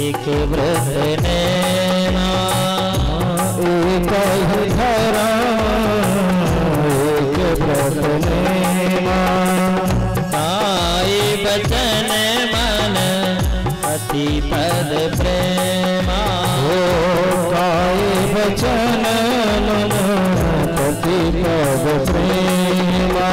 एक व्रत नैना एक ही धर्म एक व्रत नैना काई बचन मन पति पद प्रेमा हो काई बचन मन पति पद प्रेमा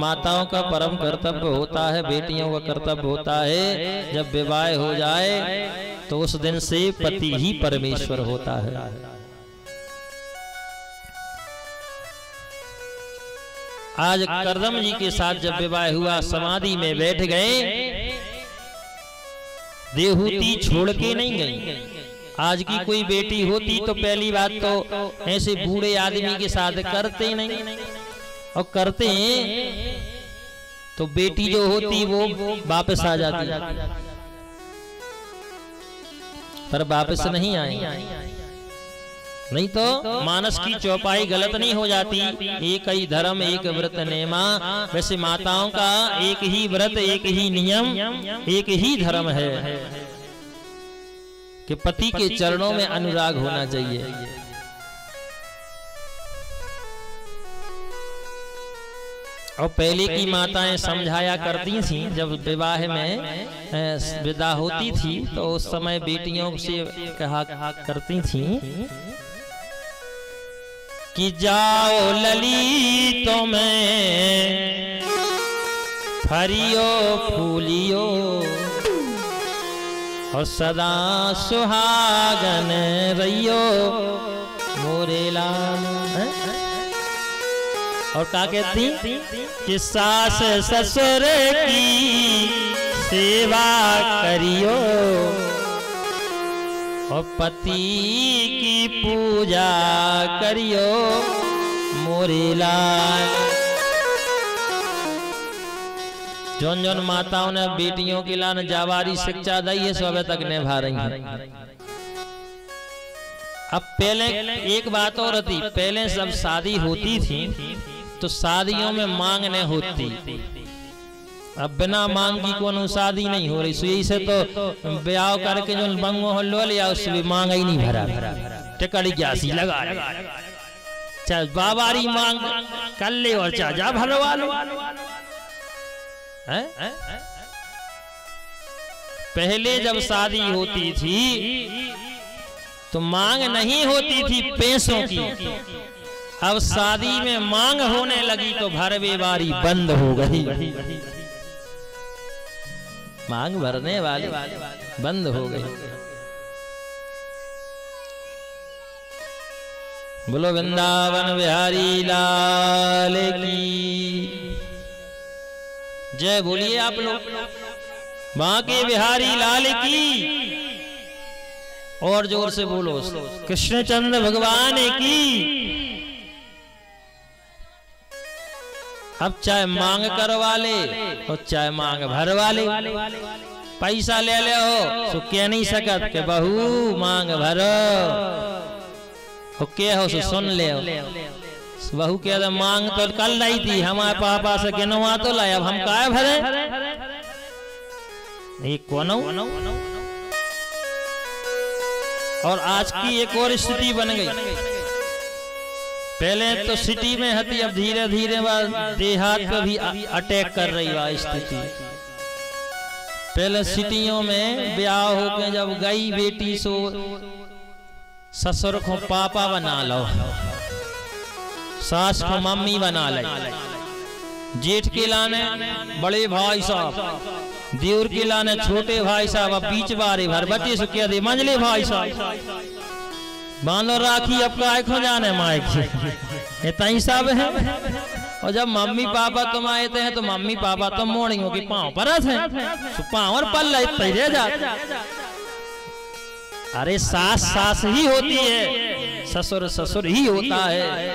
माताओं का परम कर्तव्य होता है, बेटियों का कर्तव्य होता है, जब विवाह हो जाए तो उस दिन से पति ही परमेश्वर होता है। आज करदम जी के साथ जब विवाह हुआ, समाधि में बैठ गए, देहूती छोड़ के नहीं गई। आज की कोई बेटी होती तो पहली बात तो ऐसे बूढ़े आदमी के साथ करते नहीं, और करते हैं तो बेटी जो होती वो वापस आ जाती, पर वापस नहीं आई। नहीं तो मानस की चौपाई गलत नहीं हो जाती। एक ही धर्म एक व्रत नेमा, वैसे माताओं का एक ही व्रत एक ही नियम एक ही धर्म है कि पति के चरणों में अनुराग होना चाहिए। और पहले की माताएं समझाया करती थी, जब विवाह में विदा होती थी तो उस समय बेटियों से कहा करती थी कि जाओ ललितों में फरियो फूलियो और सदा सुहागन रहियो मोरे लाल। और क्या कहती कि सास ससुर की सेवा करियो और पति की पूजा करियो मोरे लाल। जौन जौन माताओं ने बेटियों के लान जावारी शिक्षा दी है, सो अभी तक निभा रही है। अब पहले एक बात और थी, पहले जब शादी होती थी तो शादियों में मांग नहीं होती। अब बिना मांग की कोनो शादी नहीं हो रही। सुई से तो ब्याह करके जो बंगो हो लो लिया, उससे मांग ही नहीं भरा, टिकड़ी ग्यासी लगा चाहे बाबारी मांग कर ले और चाहे जा भरवा लो। पहले जब शादी होती थी तो मांग नहीं होती थी पैसों की। अब शादी में मांग होने लगी तो भरवे बारी बंद हो गई। मांग भरने वाली बंद हो गई। बोलो वृंदावन बिहारी लाल की जय। बोलिए आप लोग बांके बिहारी लाल की, और जोर से बोलो कृष्णचंद्र भगवान की। अब चाहे मांग करवा ले और चाहे मांग भरवा ले, पैसा ले ले हो तो कह नहीं सकत के बहू मांग भरो, के हो सो सुन ले हो। बहू के मांग तो कल रही थी, हमारे पापा से गिनवा तो लाए, अब हम काय भरे नहीं कोनो। और आज की एक और स्थिति बन गई। पहले तो सिटी में हती, अब धीरे धीरे देहात पे भी अटैक कर रही है स्थिति। पहले सिटियों में ब्याह होके जब गई बेटी सो ससुर को पापा बना लो, सास को मम्मी बना ले, जेठ के लाने बड़े भाई साहब, देवर के लाने छोटे भाई साहब, अब बीच बारे भर बच्चे सो क्या दे मंझले भाई साहब बांधो राखी, अब का खो जाने माइक इतना ही सब है। और जब मम्मी पापा तुम आए थे तो मम्मी पापा तो मोड़ियों की पाँव पर थे, पाँव और पल रह जाते। अरे सास सास ही होती है, ससुर ससुर ही होता है।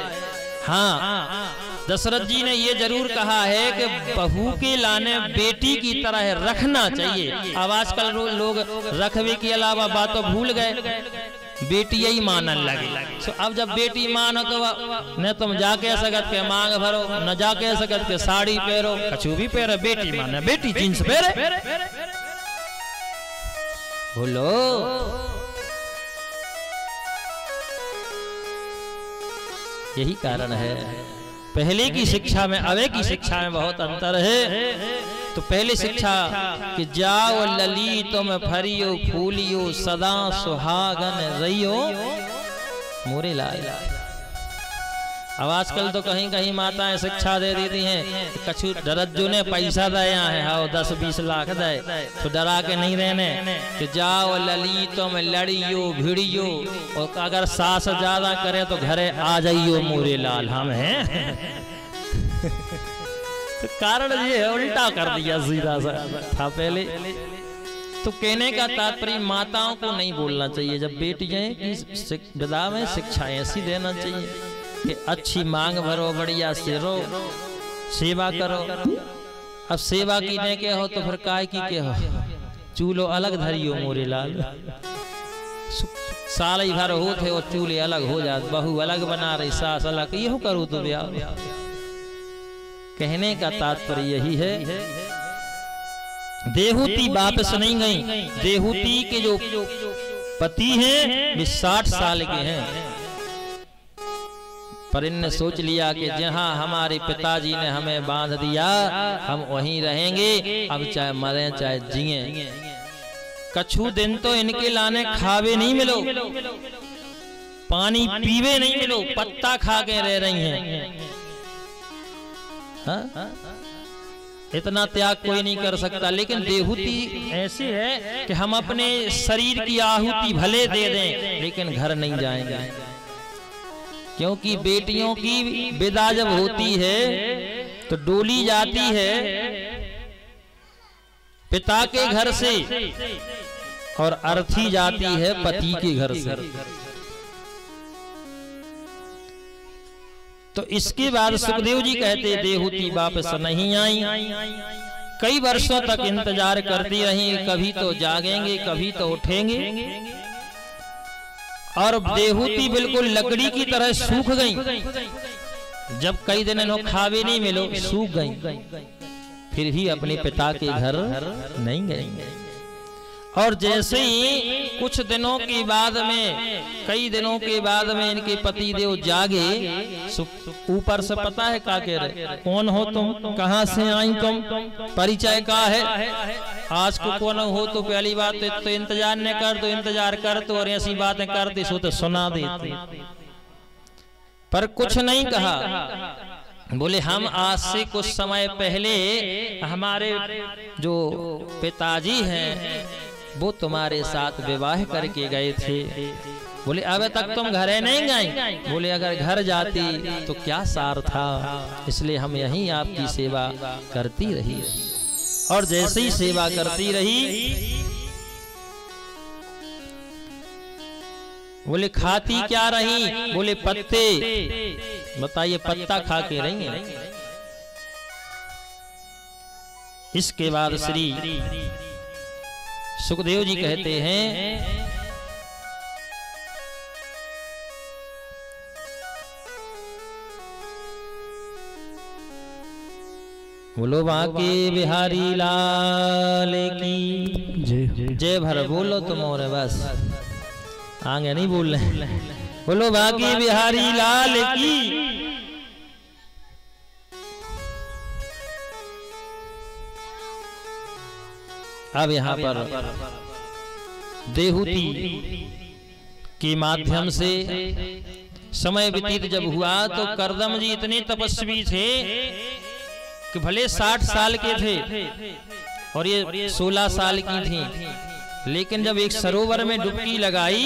हाँ, दशरथ जी ने ये जरूर कहा है कि बहू के लाने बेटी की तरह रखना चाहिए। अब आजकल लोग रखवे के अलावा बातों भूल गए, बेटी यही मानने लगे। तो अब जब बेटी मानो तो न तुम जाके सकत के मांग भरो, न जाके सकत के साड़ी पहरो, कछु भी पहरे, बेटी माने बेटी जींस पहरे। बोलो यही कारण है। पहले की शिक्षा में अवे की शिक्षा में बहुत अंतर है। तो पहले शिक्षा कि जाओ लली तुम फरियो फूलियो सदा सुहागन रहियो मोरे लाल। अब आजकल तो कहीं कहीं माताएं शिक्षा दे देती हैं, कछु डरज्जू ने पैसा दया है, हाँ 10-20 लाख दे तो डरा के नहीं रहने कि जाओ लली तुम लड़ियो भिड़ियो, और अगर सास ज्यादा करे तो घरे आ जाइयो मोरे लाल हम हैं। तो कारण ये है उल्टा कर दिया सीधा सा था पहले। तो कहने का तात्पर्य माताओं को नहीं बोलना चाहिए जब बेटियां की विदा में शिक्षा ऐसी देना चाहिए कि अच्छी मांग भरो, बढ़िया से रो, सेवा करो। अब सेवा कीने के हो तो फिर काय की के हो, चूल्हो अलग धरियो मोरे लाल। साल ही भर होते और चूल्हे अलग हो जाते, बहू अलग बना रही, सास अलग, ये करूँ तो ब्याह। कहने का तात्पर्य यही है, देहूती वापस नहीं गई। देहूती के जो पति हैं वे 60 साल के हैं, पर इनने सोच लिया कि जहां हमारे पिताजी ने हमें बांध दिया हम वहीं रहेंगे, अब चाहे मरे चाहे जिए। कछु दिन तो इनके लाने खावे नहीं मिलो, पानी पीवे नहीं मिलो, पत्ता खा के रह रही हैं। हाँ? इतना त्याग कोई नहीं कर सकता। लेकिन देहूती ऐसे है कि हम अपने शरीर की आहुति भले दे दें लेकिन घर नहीं जाएंगे, क्योंकि बेटियों की विदा जब होती है तो डोली जाती है पिता के घर से और अर्थी जाती है पति के घर से। तो इसके बाद सुखदेव जी कहते देहूती वापस नहीं आई। कई वर्षों तक इंतजार करती रही, कभी तो जागेंगे कभी तो उठेंगे, और देहूती बिल्कुल लकड़ी की तरह सूख गई। जब कई दिन इन्हों खावे नहीं मिलो, सूख गई, फिर भी अपने पिता के घर नहीं गई। और जैसे ही कुछ दिनों के बाद में, कई दिनों के बाद में इनके पति देव जागे, ऊपर से पता है का कह रहे, कौन हो तुम, कहां से आई तुम, परिचय का है। आज को कौन हो तो पहली बात तो इंतजार न कर, तो इंतजार कर तो और ऐसी बातें करती सो तो सुना देती, पर कुछ नहीं कहा। बोले हम आज से कुछ समय पहले हमारे जो पिताजी हैं वो तुम्हारे साथ विवाह करके गए थे। बोले अब तक तुम घरे नहीं गए। बोले अगर घर जाती तो क्या सार था, इसलिए हम यहीं आपकी सेवा करती रही। और जैसे ही सेवा करती रही, बोले खाती क्या रही, बोले पत्ते। बताइए पत्ता खा के रही है। इसके बाद श्री सुखदेव जी कहते हैं बोलो बांके बिहारी लाल की जय भर। बोलो तुम और बस आगे नहीं बोल रहे। बोलो बांके बिहारी लाल की अब यहाँ पर देहूती के माध्यम से समय व्यतीत जब हुआ तो करदम जी इतने तपस्वी थे कि भले 60 साल के थे और ये 16 साल की थी, लेकिन जब एक सरोवर में डुबकी लगाई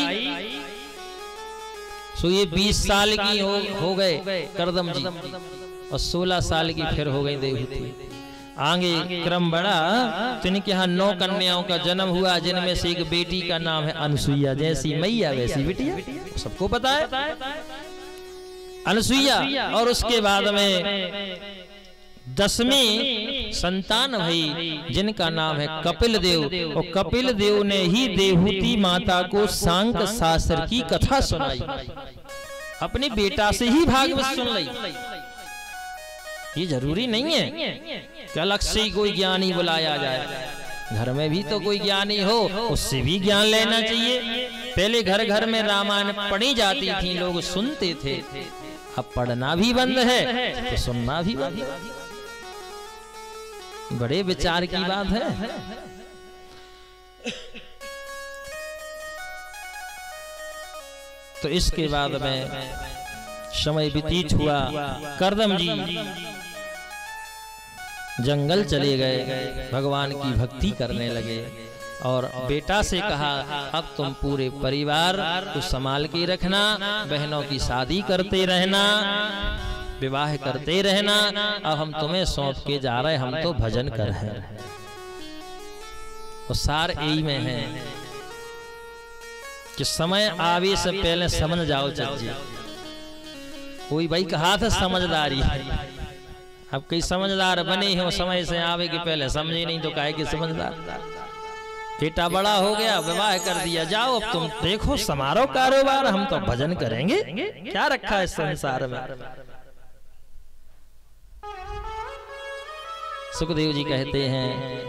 तो ये 20 साल की हो गए करदम जी और 16 साल की फिर हो गई देहूती। आगे क्रम बढ़ा तो इनके यहाँ 9 कन्याओं का जन्म हुआ, जिनमें से एक बेटी का नाम है अनसुईया। जैसी मैया वैसी बिटिया, सबको पता है अनसुईया। और उसके बाद में 10वीं संतान हुई जिनका नाम है कपिल देव। और कपिल देव ने ही देहूती माता को सांक शास्त्र की कथा सुनाई, अपने बेटा से ही भागवत सुन ली। ये जरूरी नहीं है कि अलग से ही कोई ज्ञानी बुलाया जाए, घर में भी तो कोई ज्ञानी हो, उससे भी ज्ञान लेना चाहिए। पहले घर घर में रामायण पढ़ी जाती थी, लोग सुनते थे। अब पढ़ना भी बंद है तो सुनना भी बंद है। बड़े विचार की बात है। तो इसके बाद में समय व्यतीत हुआ, करदम जी जंगल चले गए, भगवान की भक्ति करने लगे और बेटा से कहा अब तुम पूरे परिवार को संभाल के रखना, बहनों की शादी करते रहना, विवाह करते रहना। अब हम तुम्हें सौंप के जा रहे, हम तो भजन कर रहे हैं। और सार यही में है कि समय आवे से पहले समझ जाओ चाची। कोई भाई कहा था समझदारी है, अब कई समझदार बने हैं, समय से आवे के पहले समझे नहीं तो काहे कि समझदार। बेटा बड़ा हो गया, विवाह कर दिया, जाओ अब तुम देखो समारो कारोबार, हम तो भजन करेंगे। क्या रखा है इस संसार में। सुखदेव जी कहते हैं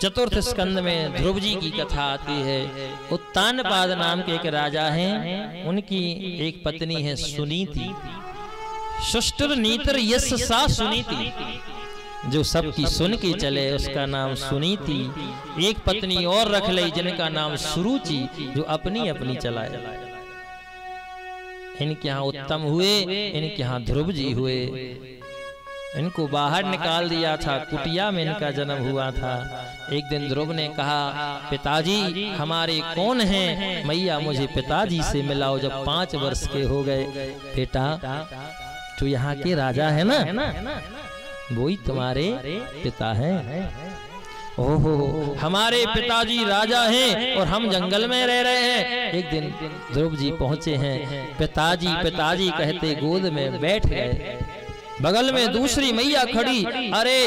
चतुर्थ स्कंद में ध्रुव जी की कथा आती है। उत्तानपाद नाम के एक राजा हैं, उनकी एक पत्नी है सुनीति। सुष्टुर नीतर यश सा सुनीति, जो सबकी सुन के चले उसका नाम सुनीति। एक पत्नी और रख ली जिनका नाम सुरुचि, जो अपनी अपनी चलाए। इनके यहाँ उत्तम हुए, इनके यहाँ ध्रुव जी हुए। इनको बाहर निकाल दिया था, कुटिया में इनका जन्म हुआ था। एक दिन ध्रुव ने कहा पिताजी हमारे कौन हैं? मैया मुझे पिताजी से मिलाओ। जब 5 वर्ष के हो गए, बेटा तो यहाँ के राजा है ना, वही तुम्हारे पिता हैं। ओहो हमारे पिताजी राजा हैं और हम जंगल में रह रहे हैं। एक दिन ध्रुव जी पहुंचे हैं, पिताजी पिताजी कहते गोद में बैठ गए। बगल में दूसरी मैया खड़ी, अरे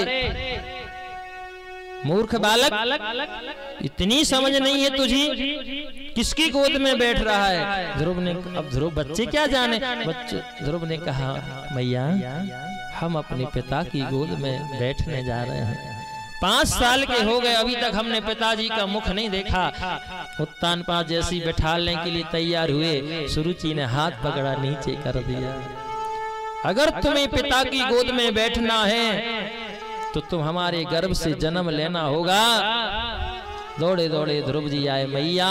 मूर्ख बालक इतनी समझ नहीं है तुझी, किसकी गोद में बैठ रहा है? ध्रुव ने, अब ध्रुव बच्चे क्या जाने, ध्रुव ने कहा मैया हम अपने पिता की गोद में बैठने जा रहे हैं। 5 साल के हो गए, अभी तक हमने पिताजी का मुख नहीं देखा। उत्तानपाद जैसी बैठालने के लिए तैयार हुए, सुरुचि ने हाथ पकड़ा नीचे कर दिया। अगर तुम्हें पिता की गोद में बैठना है तो तुम हमारे गर्भ से जन्म लेना होगा। दौड़े दौड़े ध्रुव जी आए, मैया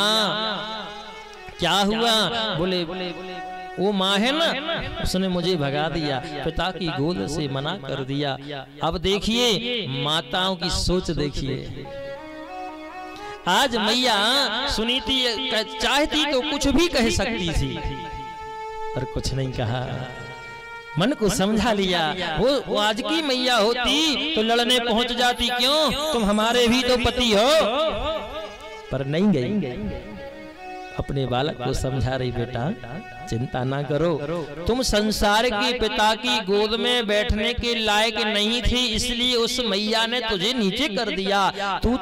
क्या हुआ? बोले वो माँ है ना, उसने मुझे भगा दिया, पिता की गोद से मना कर दिया। अब देखिए माताओं की सोच देखिए। आज मैया सुनीति चाहती तो कुछ भी कह सकती थी, पर कुछ नहीं कहा, मन को समझा लिया। वो आज की मैया होती तो लड़ने पहुंच जाती, क्यों तुम हमारे भी तो पति हो, पर नहीं गई। अपने बालक को समझा रही, बेटा चिंता ना करो, तुम संसार के पिता की गोद में बैठने के लायक नहीं थी, इसलिए उस मैया ने तुझे नीचे कर दिया। तू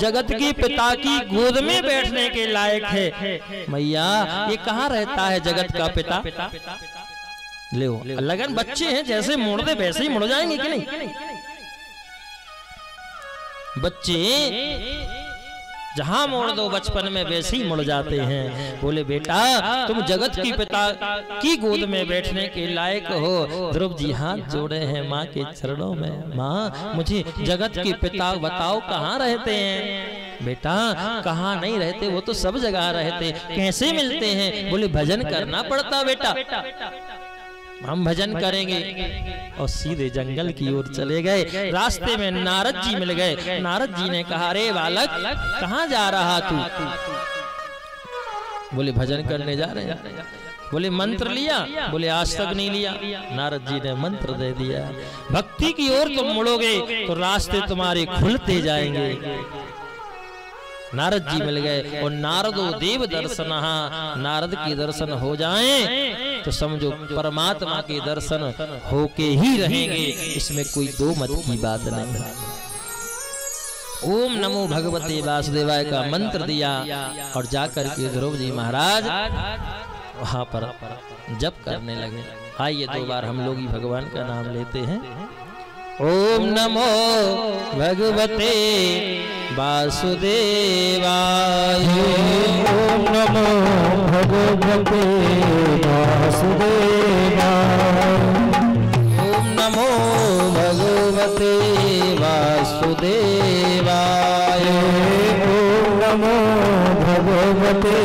जगत के पिता की गोद में बैठने के लायक है। मैया ये कहाँ रहता है जगत का पिता? ले लगन बच्चे हैं, जैसे मोड़ दे वैसे ही मुड़ जाएंगे कि नहीं? बच्चे जहां मोड़ दो बचपन में वैसे ही मुड़ जाते हैं। बोले बेटा तुम जगत की पिता की गोद में बैठने के लायक हो। ध्रुव जी हाथ जोड़े हैं माँ के चरणों में। माँ मुझे जगत के पिता बताओ कहाँ रहते हैं। बेटा कहाँ नहीं रहते, वो तो सब जगह रहते, कैसे मिलते हैं। बोले भजन करना पड़ता बेटा, हम भजन करेंगे। और सीधे जंगल की ओर चले गए। रास्ते में नारद जी मिल गए। नारद जी ने कहा अरे बालक कहाँ जा रहा तू। बोले भजन करने जा रहे हैं। बोले मंत्र लिया। बोले आज तक नहीं लिया। नारद जी ने मंत्र दे दिया। भक्ति की ओर तुम मुड़ोगे तो रास्ते तुम्हारे खुलते जाएंगे। नारद जी मिल गए और नारदो देव दर्शन, नारद के दर्शन हो जाएं तो समझो परमात्मा के दर्शन होके ही रहेंगे, इसमें कोई दो मत की बात नहीं है। ओम नमो भगवते वासुदेवाय का मंत्र दिया और जाकर के ध्रुव जी महाराज वहां पर जप करने लगे। आइए दो बार हम लोग ही भगवान का नाम लेते हैं। ओम नमो भगवते वासुदेवाय। ओम नमो भगवते वासुदेवाय। ओम नमो भगवते वासुदेवाय। ओम नमो भगवते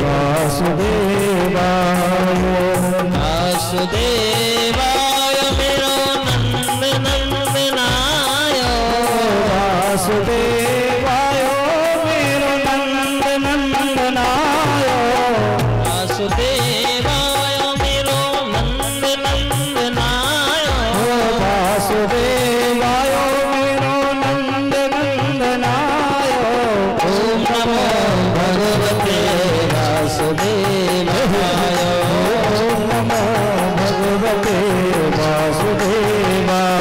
वासुदेवाय। वासुदेवाय मेरो नंद नंदनाय। वासुदेवाय मेरो नंद नंदनाय। वासुदेवाय मेरो नंद नंदनाय। वासुदेवाय मेरो नंद नंदनाय। ओम नमो भगवते वासुदेवाय। ओम नमो भगवते वासुदेवाय।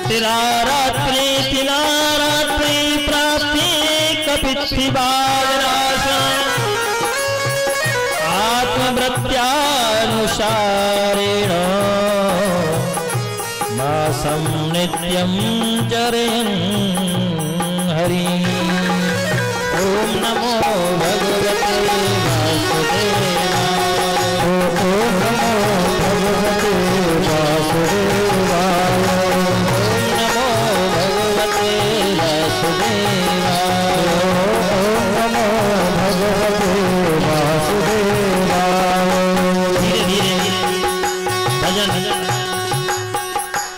तिला रात्रि प्राप्ति कपित्थिवारास आत्मवृत्त्यानुसारेण मासं नित्यं चरन् हरि। ओम नमो भगवते वासुदेवाय। ओम नमो भगवते वासुदेवाय। धीरे धीरे भजन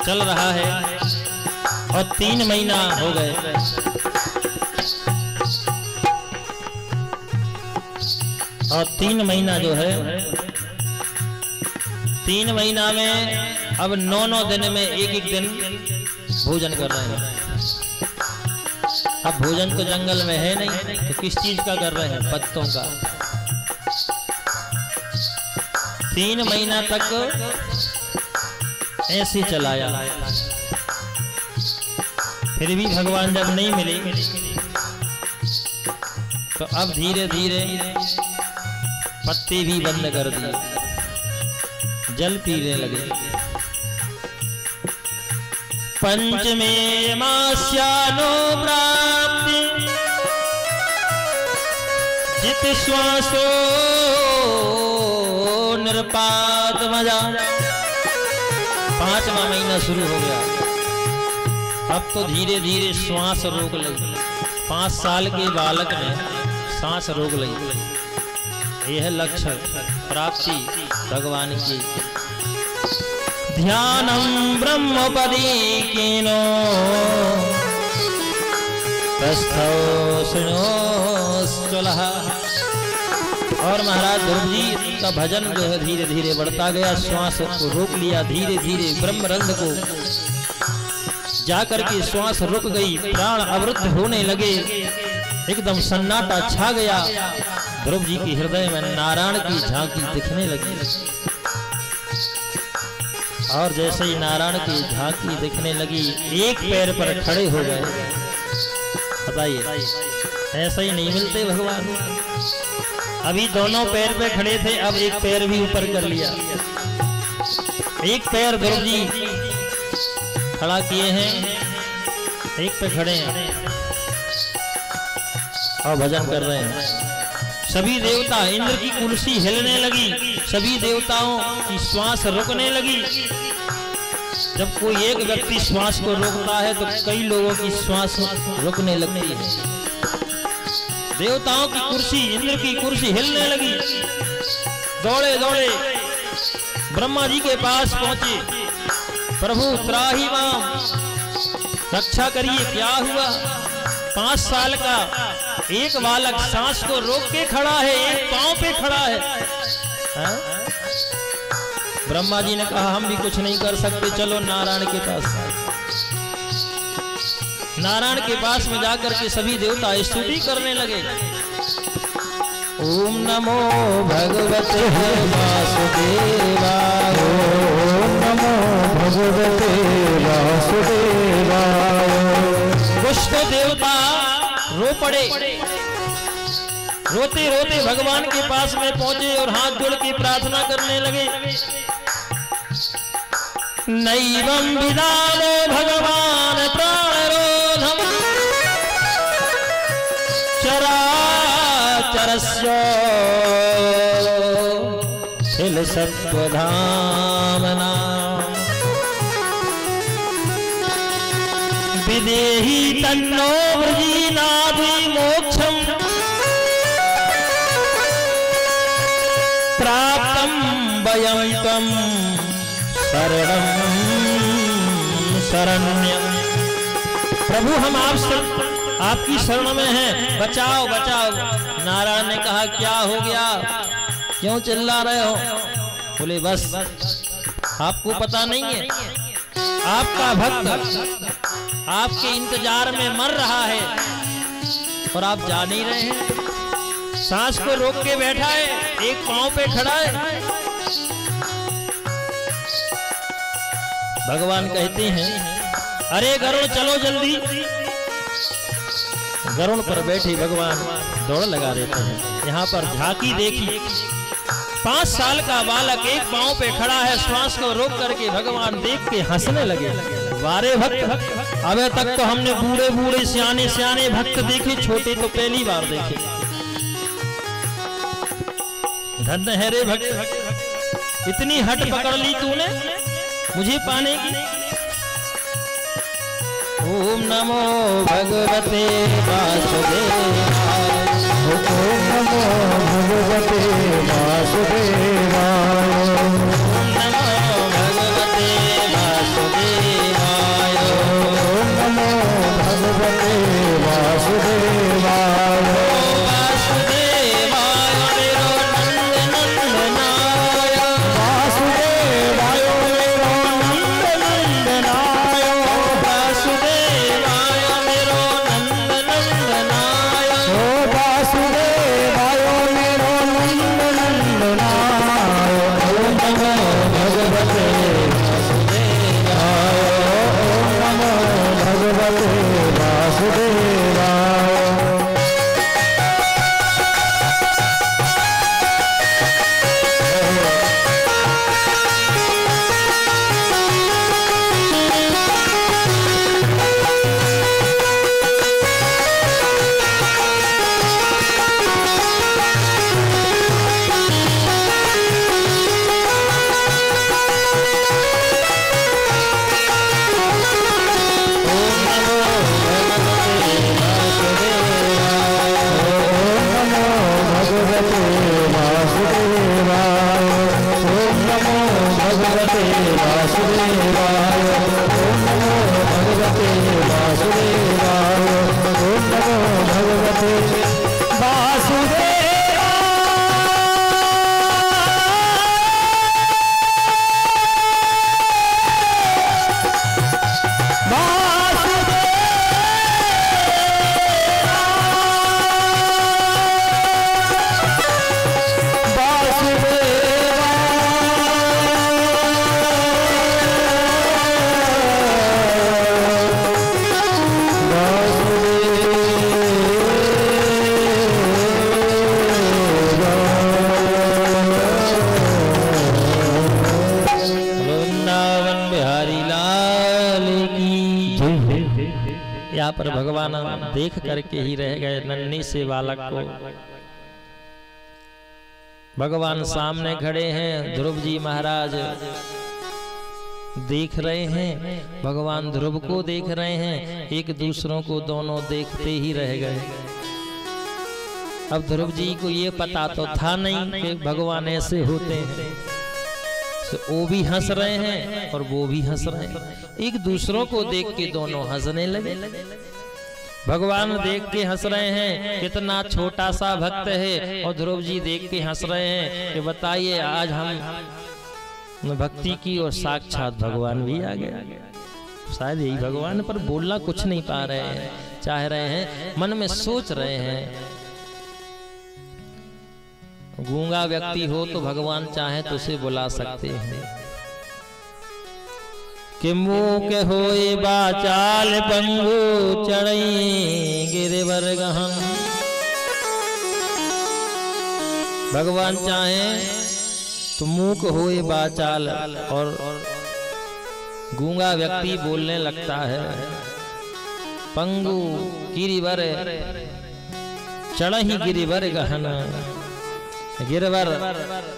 चल रहा है और 3 महीना हो गए। और 3 महीना जो है 3 महीना में अब 9 दिन में एक दिन भोजन कर रहे हैं। अब भोजन तो जंगल में है नहीं तो किस चीज का कर रहे हैं, पत्तों का। 3 महीना तक ऐसे चलाया। फिर भी भगवान जब नहीं मिले तो अब धीरे धीरे पत्ते भी बंद कर दिए, जल पीने लगे। पंचमे मास्यानो प्राप्ति जित श्वासो निरपात मजा। 5वां महीना शुरू हो गया। अब तो धीरे धीरे श्वास रोक लगी। 5 साल के बालक ने सांस रोक लगी। यह लक्ष्य प्राप्ति भगवान की। ध्यानम ब्रह्मपदी कीनो तस्थौ शृणोस्तुलः। और महाराज ध्रुव जी का भजन जो है धीरे धीरे बढ़ता गया, श्वास को रोक लिया, धीरे धीरे ब्रह्मरंध्र को जाकर के श्वास रुक गई, प्राण अवरुद्ध होने लगे, एकदम सन्नाटा छा गया। ध्रुव जी के हृदय में नारायण की झांकी दिखने लगी। और जैसे ही नारायण की झांकी दिखने लगी, एक पैर पर खड़े हो गए। बताइए, ऐसे ही नहीं मिलते भगवान। अभी दोनों पैर पे खड़े थे, अब एक पैर भी ऊपर कर लिया। एक पैर ध्रुव जी खड़ा किए हैं, एक पे खड़े हैं और भजन कर रहे हैं। सभी देवता, इंद्र की कुर्सी हिलने लगी, सभी देवताओं की श्वास रुकने लगी। जब कोई एक व्यक्ति श्वास को रोकता है तो कई लोगों की श्वास रुकने लगती है। देवताओं की कुर्सी, इंद्र की कुर्सी हिलने लगी। दौड़े दौड़े ब्रह्मा जी के पास पहुंचे। प्रभु त्राहि माम, रक्षा करिए, क्या हुआ? 5 साल का एक बालक सांस को रोक के खड़ा है, एक पांव पे खड़ा है। हा? ब्रह्मा जी ने कहा हम भी कुछ नहीं कर सकते, चलो नारायण के पास। नारायण के पास में जाकर के सभी देवता स्तुति करने लगे। ओम नमो भगवते वासुदेवाय, ओम नमो भगवते वासुदेवाय। कुछ तो देवता रो पड़े, रोते रोते भगवान के पास में पहुंचे और हाथ जोड़ के प्रार्थना करने लगे। नैवं विदानो भगवान प्राणरोधम चराचरस्य खिल सत्वधामना विदेहि तन्नो वृजीनादि मोक्षम प्राप्तं वयं त्वं शरणं शरण्यं। प्रभु हम आपकी शरण में हैं, बचाओ बचाओ। नारायण ने कहा क्या हो गया, क्यों चिल्ला रहे हो? बोले बस आपको पता नहीं है, आपका भक्त आपके इंतजार में मर रहा है और आप जा नहीं रहे हैं। सांस को रोक के बैठा है, एक पांव पे खड़ा है। भगवान कहते हैं अरे गरुड़ चलो जल्दी। गरुड़ पर बैठे भगवान दौड़ लगा देते हैं। यहाँ पर झांकी देखी, 5 साल का बालक एक पांव पे खड़ा है, श्वास को रोक करके भगवान देख के हंसने लगे। वारे भक्त, अबे तक तो हमने बूढ़े बूढ़े सियाने सियाने भक्त देखे, छोटे तो पहली बार देखे। धन्य है रे भक्त, इतनी हट पकड़ ली तूने मुझे पाने की। ओम नमो भगवते वासुदेवाय, ओम नमो भगवते वासुदेवाय, ओम नमो भगवते वासुदेवाय, ओम नमो भगवते वासुदेवाय। वासुदेवाय मेरो नंद नंदनाय, वासुदेवाय मेरो नंद नंदनाय, वासुदेवाय मेरो नंद नंदनाय, ओ वासुदेवाय पर भगवान देख करके ही रह गए नन्ही से बालक को। भगवान सामने खड़े हैं, ध्रुव जी महाराज देख रहे हैं, भगवान ध्रुव को देख रहे हैं, एक दूसरों को दोनों देखते ही रह गए। अब ध्रुव जी को ये पता तो था नहीं कि भगवान ऐसे होते हैं, तो वो भी हंस रहे हैं और वो भी हंस रहे हैं, एक दूसरों को देख के दोनों हंसने लगे। भगवान देख के हंस रहे हैं, कितना छोटा सा भक्त है, और ध्रुव जी देख के हंस रहे हैं कि बताइए आज हम भक्ति की और साक्षात भगवान भी आ गए। शायद यही भगवान, पर बोलना कुछ नहीं पा रहे हैं, चाह रहे हैं, मन में सोच रहे हैं। गूंगा व्यक्ति हो तो भगवान चाहे तो उसे बुला सकते हैं कि मुँह के होए बाचाल पंगु चढ़ई गिरवर गहन। भगवान चाहे तो मुँह को होए बाचाल, और गूंगा व्यक्ति बोलने लगता है, पंगु गिरिवर चढ़ही गिरिवर गहन। गिरवर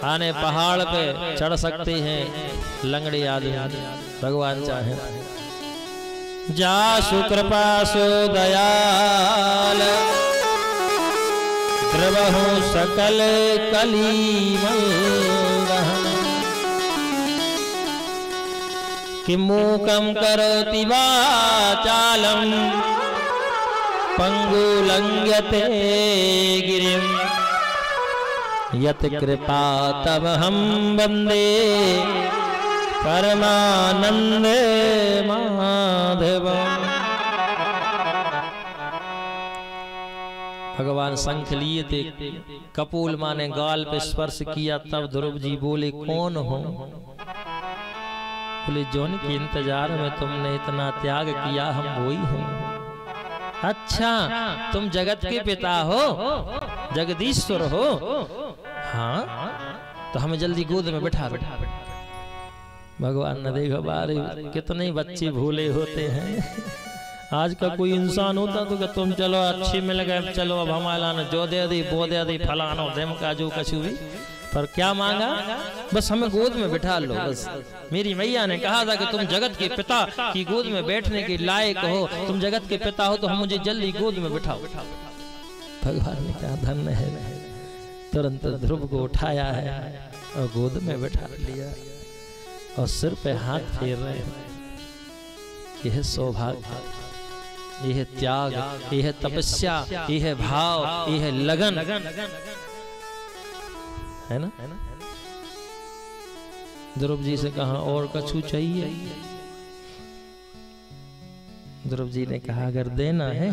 आने पहाड़ पे चढ़ सकते हैं लंगड़े आदमी, भगवान चाहे। जा सुकृपा सो दयाल द्रवहु सकल कलीमल कि मूकम करोति वाचालम पंगु लंघ्यते गिरिम यत कृपा तब हम वंदे परमानंद माधव। भगवान शंख लिए थे, कपूल माने गाल पे स्पर्श किया, तब ध्रुव जी बोले कौन हो? बोले जौन के इंतजार में तुमने इतना त्याग किया, हम वही हैं। अच्छा, तुम जगत के पिता हो, जगदीश्वर हो? हाँ, तो हमें जल्दी गोद में बैठा दो। भगवान ने देखा बारे कितने बच्चे भोले होते हैं। आज का कोई इंसान होता तो कि तुम चलो अच्छी मिल गए, चलो अब हमारा जो दे दी वो दे दी फलाना देम का जो कछु भी, पर क्या मांगा? बस हमें गोद में बिठा लो। बस मेरी मैया ने कहा था कि तुम जगत के पिता की गोद में बैठने के लायक हो, तुम जगत के पिता हो तो हम मुझे जल्दी गोद में बिठाओ। भगवान ने कहा धन्य है, तुरंत ध्रुव को उठाया है और गोद में बैठा लिया और सिर पे हाथ फेर रहे हैं। यह सौभाग्य, यह त्याग, यह तपस्या, यह भाव, यह लगन है ना। ध्रुव जी से कहा और कछु चाहिए? ध्रुव जी ने कहा अगर देना है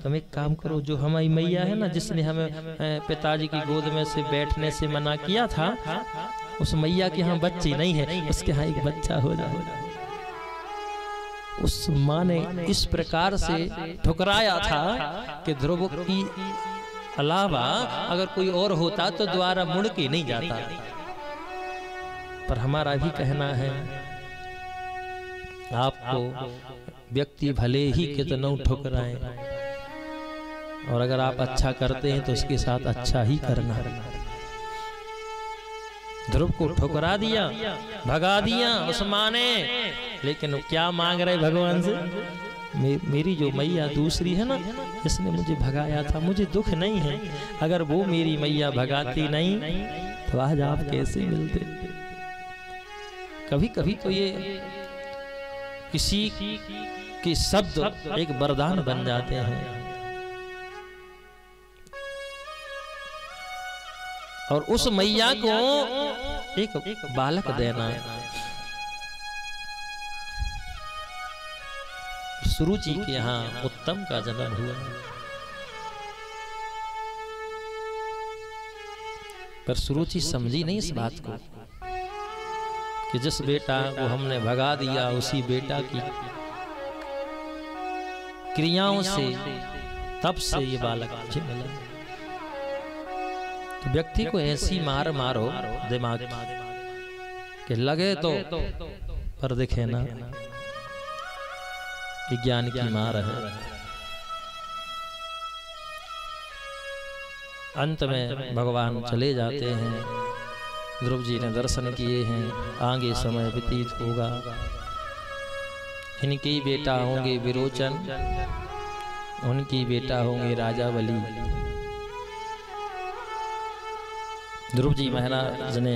तुम एक काम करो, जो हमारी मैया है ना जिसने हमें पिताजी की गोद में से बैठने से मना किया था, उस मैया के यहाँ बच्ची नहीं है, उसके यहाँ एक बच्चा हो जाए। उस माँ ने इस प्रकार से ठुकराया था कि ध्रुव की अलावा अगर कोई और होता तो द्वारा मुड़ के नहीं जाता। पर हमारा भी कहना है, आपको व्यक्ति भले ही कितना ठुकराए, और अगर आप अच्छा करते हैं तो उसके साथ अच्छा ही करना। ध्रुव को ठुकरा दिया, भगा दिया उस माँ ने, लेकिन क्या मांग रहे भगवान से? मेरी जो मैया दूसरी है ना, इसने मुझे भगाया था, मुझे दुख नहीं है। अगर वो मेरी मैया भगाती नहीं तो आज आप कैसे मिलते? कभी कभी तो ये किसी के शब्द एक वरदान बन जाते हैं। और उस मैया को एक बालक देना। सुरुचि के यहाँ उत्तम का जन्म हुआ, पर सुरुचि समझी नहीं इस बात को कि जिस बेटा को हमने भगा दिया उसी बेटा की क्रियाओं से तब से ये बालक मुझे मिला। तो व्यक्ति को ऐसी मार मारो दिमाग कि लगे तो पर दिखे ना। ज्ञान की मार है, अंत में भगवान चले जाते हैं। ध्रुव जी ने दर्शन किए हैं, आगे समय व्यतीत होगा। इनके ही बेटा होंगे विरोचन, उनकी बेटा होंगे राजा बलि। ध्रुव जी महाराज ने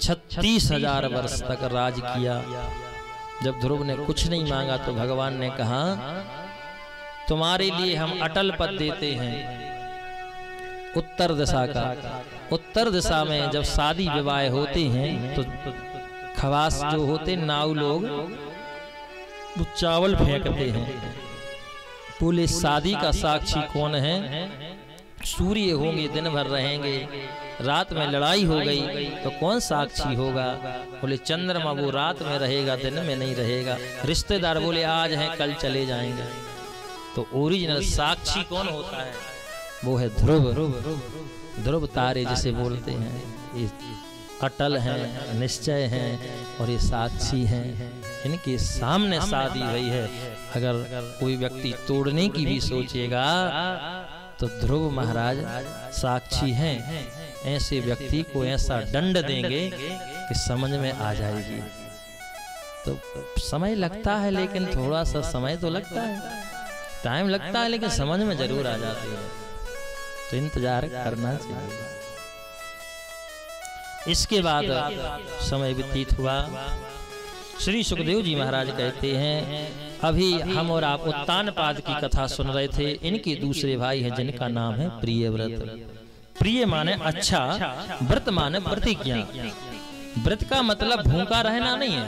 36,000 वर्ष तक राज किया। जब ध्रुव ने कुछ नहीं मांगा तो भगवान ने कहा, तुम्हारे लिए हम अटल पद देते हैं उत्तर दिशा का। उत्तर दिशा में जब शादी विवाह होते हैं तो खवास जो होते नाव लोग वो चावल फेंकते हैं। बोले शादी का साक्षी कौन है? सूर्य होंगे, दिन भर रहेंगे, रात में लड़ाई हो गई तो कौन साक्षी होगा? बोले चंद्रमा, वो रात में रहेगा, दिन में नहीं रहेगा। रिश्तेदार बोले आज हैं कल चले जाएंगे। तो ओरिजिनल साक्षी कौन होता है? वो है ध्रुव। ध्रुव तारे जिसे बोलते हैं, ये अटल हैं, निश्चय हैं और ये साक्षी हैं। इनके सामने शादी हुई है। अगर कोई व्यक्ति तोड़ने की भी सोचेगा तो ध्रुव महाराज साक्षी हैं। ऐसे व्यक्ति को ऐसा दंड देंगे कि समझ में आ जाएगी। तो समय लगता है, लेकिन थोड़ा सा समय तो लगता है, टाइम लगता है, लेकिन समझ में जरूर आ जाती है। तो इंतजार करना चाहिए। इसके बाद समय व्यतीत हुआ। श्री सुखदेव जी महाराज कहते हैं, अभी हम और आप उत्तानपाद की कथा सुन रहे थे। इनके दूसरे भाई हैं जिनका नाम है प्रियव्रत। प्रिय माने अच्छा, व्रत माने प्रतिज्ञा। व्रत का मतलब भूखा रहना नहीं है,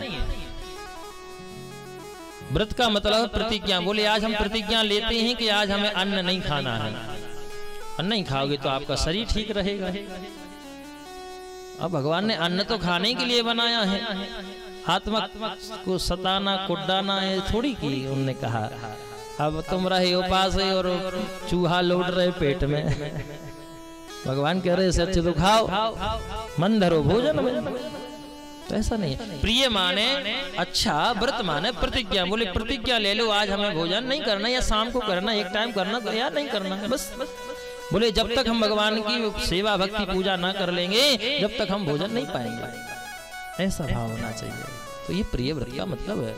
व्रत का मतलब प्रतिज्ञा। बोले आज हम प्रतिज्ञा लेते हैं कि आज हमें अन्न नहीं खाना है। अन्न नहीं खाओगे तो आपका शरीर ठीक रहेगा। अब भगवान ने अन्न तो खाने के लिए बनाया है, आत्मा को सताना कुटाना है थोड़ी की। उन्होंने कहा अब तुम रहे उपास और चूहा लौट रहे पेट में। भगवान कह रहे सच तो खाओ, मन धरो भोजन में। तो ऐसा नहीं है। प्रिय माने अच्छा, व्रत माने प्रतिज्ञा। बोले प्रतिज्ञा ले लो आज हमें भोजन नहीं करना, या शाम को करना, एक टाइम करना तो या नहीं करना, बस। बोले जब तक हम भगवान की सेवा भक्ति पूजा ना कर लेंगे जब तक हम भोजन नहीं पाएंगे। ऐसा भाव होना चाहिए। तो ये प्रिय व्रत का मतलब है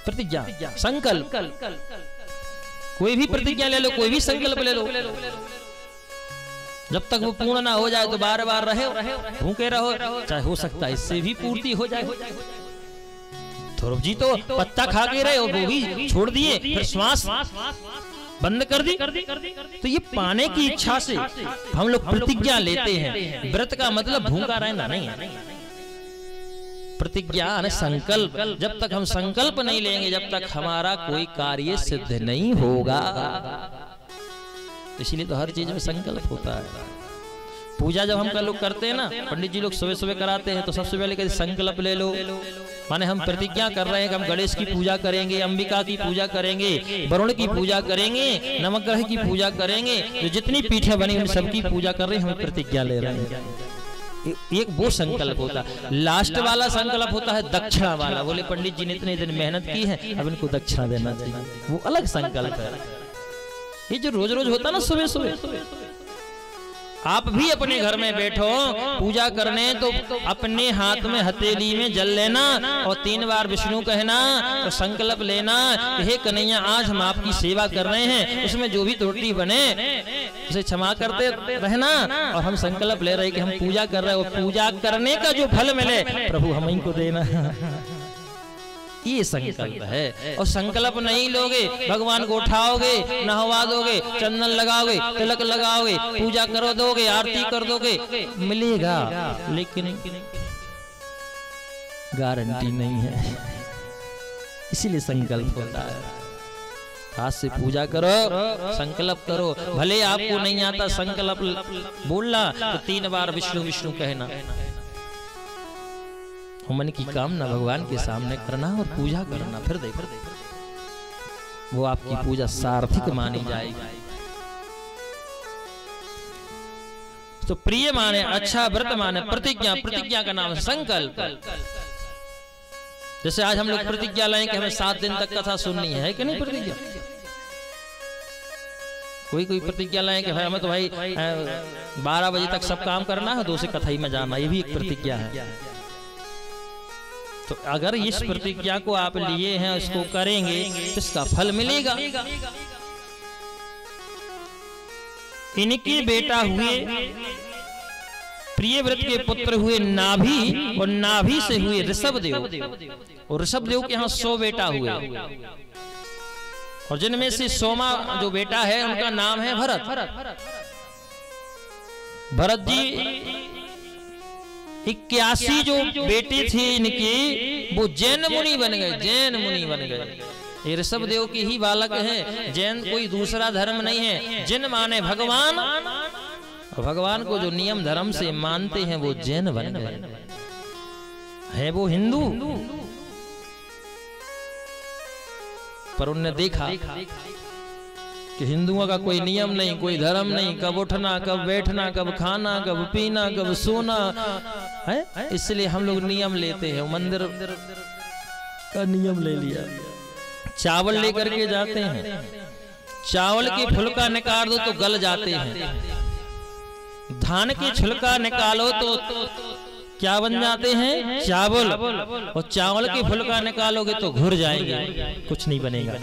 प्रतिज्ञा, संकल्प। कोई भी प्रतिज्ञा ले लो, कोई भी संकल्प ले लो, जब तक वो पूर्ण ना हो जाए तो बार बार रहे भूखे रहो, चाहे हो सकता है इससे भी पूर्ति हो जाए। ध्रुव जी तो पत्ता खा के रहे, वो भी छोड़ दिए, फिर श्वास बंद कर दी। तो ये पाने की इच्छा से हम लोग प्रतिज्ञा लेते हैं। व्रत का मतलब भूखा रहना नहीं है। प्रतिज्ञा संकल्प। जब तक हम संकल्प नहीं लेंगे जब तक हमारा कोई कार्य सिद्ध नहीं होगा। इसीलिए तो हर चीज में संकल्प होता है। पूजा जब हम लोग करते हैं ना, पंडित जी लोग सुबह सुबह कराते हैं तो सबसे पहले कहते संकल्प ले लो। माने हम प्रतिज्ञा कर रहे हैं कि हम गणेश की पूजा करेंगे, अंबिका की पूजा करेंगे, वरुण की पूजा करेंगे, नवग्रह की पूजा करेंगे, जो जितनी पीठें बनी उन सबकी पूजा कर रहे हैं, हम प्रतिज्ञा ले रहे हैं। एक वो संकल्प होता है। लास्ट वाला संकल्प होता है दक्षिणा वाला। बोले पंडित जी ने इतने दिन मेहनत की है, अब इनको दक्षिणा देना चाहिए, वो अलग संकल्प है। ये जो रोज रोज होता ना सुबह सुबह, आप भी अपने घर में बैठो पूजा करने तो अपने हाथ में हथेली में जल लेना और 3 बार विष्णु कहना और संकल्प लेना, हे कन्हैया आज हम आपकी सेवा कर रहे हैं, उसमें जो भी त्रुटि बने उसे क्षमा करते रहना। और हम संकल्प ले रहे कि हम पूजा कर रहे हैं, और पूजा करने का जो फल मिले प्रभु हम इनको देना। ये संकल्प है। और संकल्प नहीं लोगे, भगवान को उठाओगे, नहवा दोगे, चंदन लगाओगे, तिलक लगाओगे, पूजा करो दोगे, आरती कर दोगे, मिलेगा, लेकिन गारंटी नहीं है। इसीलिए संकल्प होता है। हाथ से पूजा करो, संकल्प करो। भले आपको नहीं आता संकल्प बोलना तो 3 बार विष्णु विष्णु कहना, मन की कामना भगवान के सामने करना और पूजा करना। फिर देखो वो आपकी पूजा सार्थक मानी जाएगी। तो प्रिय माने अच्छा, व्रत माने प्रतिज्ञा। प्रतिज्ञा का नाम संकल्प। जैसे आज हम लोग प्रतिज्ञा लाएं कि हमें 7 दिन तक कथा सुननी है कि नहीं? प्रतिज्ञा कोई कोई प्रतिज्ञा लाए कि भाई हमें तो भाई 12 बजे तक सब काम करना है, 2 से कथई में जाना, ये भी एक प्रतिज्ञा है। तो अगर इस प्रतिज्ञा को आप लिए हैं, इसको करेंगे तो इसका फल मिलेगा। इनके बेटा हुए प्रियव्रत के पुत्र हुए नाभि, और नाभि से हुए ऋषभदेव, और ऋषभदेव के यहाँ 100 बेटा हुए, और जिनमें से 100वां जो बेटा है उनका नाम है भरत। भरत जी 81 जो बेटे थे इनके, वो जैन मुनि बन गए, जैन मुनि बन गए। ये ऋषभदेव के ही बालक हैं, जैन कोई दूसरा धर्म नहीं है। जिन माने भगवान, भगवान को जो नियम धर्म से मानते हैं वो जैन बन गए, है वो हिंदू। पर उनने देखा कि हिंदुओं का कोई नियम नहीं, कोई धर्म नहीं, कब उठना, कब बैठना, कब खाना, कब पीना, कब सोना है, इसलिए हम लोग नियम लेते हैं। मंदिर का नियम ले लिया। चावल लेकर के जाते हैं, चावल के फुलका निकाल दो तो गल जाते हैं, धान की छिलका निकालो तो क्या बन जाते हैं, चावल, और चावल की फुलका निकालोगे तो घुर जाएंगे, कुछ नहीं बनेगा।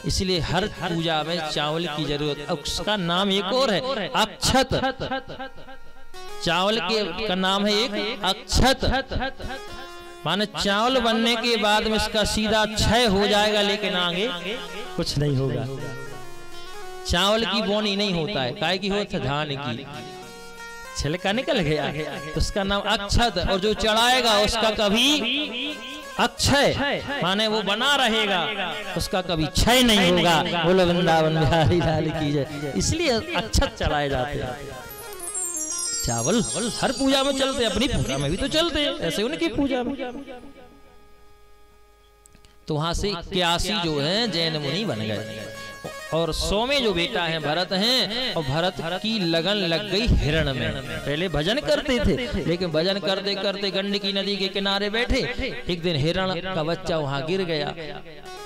इसलिए हर पूजा में चावल की जरूरत। उसका नाम एक और है, अक्षत। चावल के का नाम है एक अक्षत, माने चावल बनने के बाद में इसका सीधा क्षय हो जाएगा, लेकिन आगे कुछ नहीं होगा। चावल की बोनी नहीं होता है, काय की होता है, धान की छिलका निकल गया तो उसका नाम अक्षत, और जो चढ़ाएगा उसका कभी अक्षय, माने वो बना रहेगा, उसका कभी क्षय नहीं होगा। बोलो वृंदावन बिहारी लाल की जय। इसलिए अक्षत चढ़ाए जाते हैं। चावल हर पूजा में चलते, अपनी पूजा में भी तो चलते हैं, ऐसे उनकी पूजा में। तो वहां से 81 जो है जैन मुनि बन गए, और 100वें जो बेटा है भरत हैं, और भरत की लगन लग गई हिरण में। पहले भजन करते थे, लेकिन भजन करते करते गंडकी नदी के किनारे बैठे, एक दिन हिरण का बच्चा वहां गिर गया।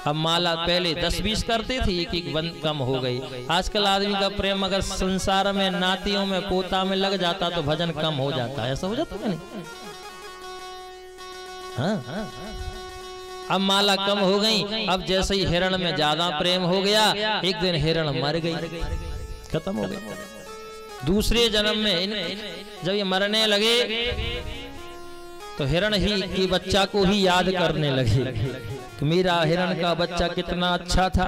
अब माला पहले 10-20 करते थे, एक बंद कम हो गई। आजकल आदमी का प्रेम अगर संसार में, नातियों में, पोता में लग जाता तो भजन कम हो जाता है, ऐसा हो जाता है नहीं? हाँ, अब माला कम हो गई। अब जैसे ही हिरण में ज्यादा प्रेम हो गया, एक दिन हिरण मर गई, खत्म हो गई। दूसरे जन्म में जब ये मरने लगे तो हिरण ही के बच्चा को ही याद करने लगे कि मेरा हिरण का बच्चा कितना अच्छा था।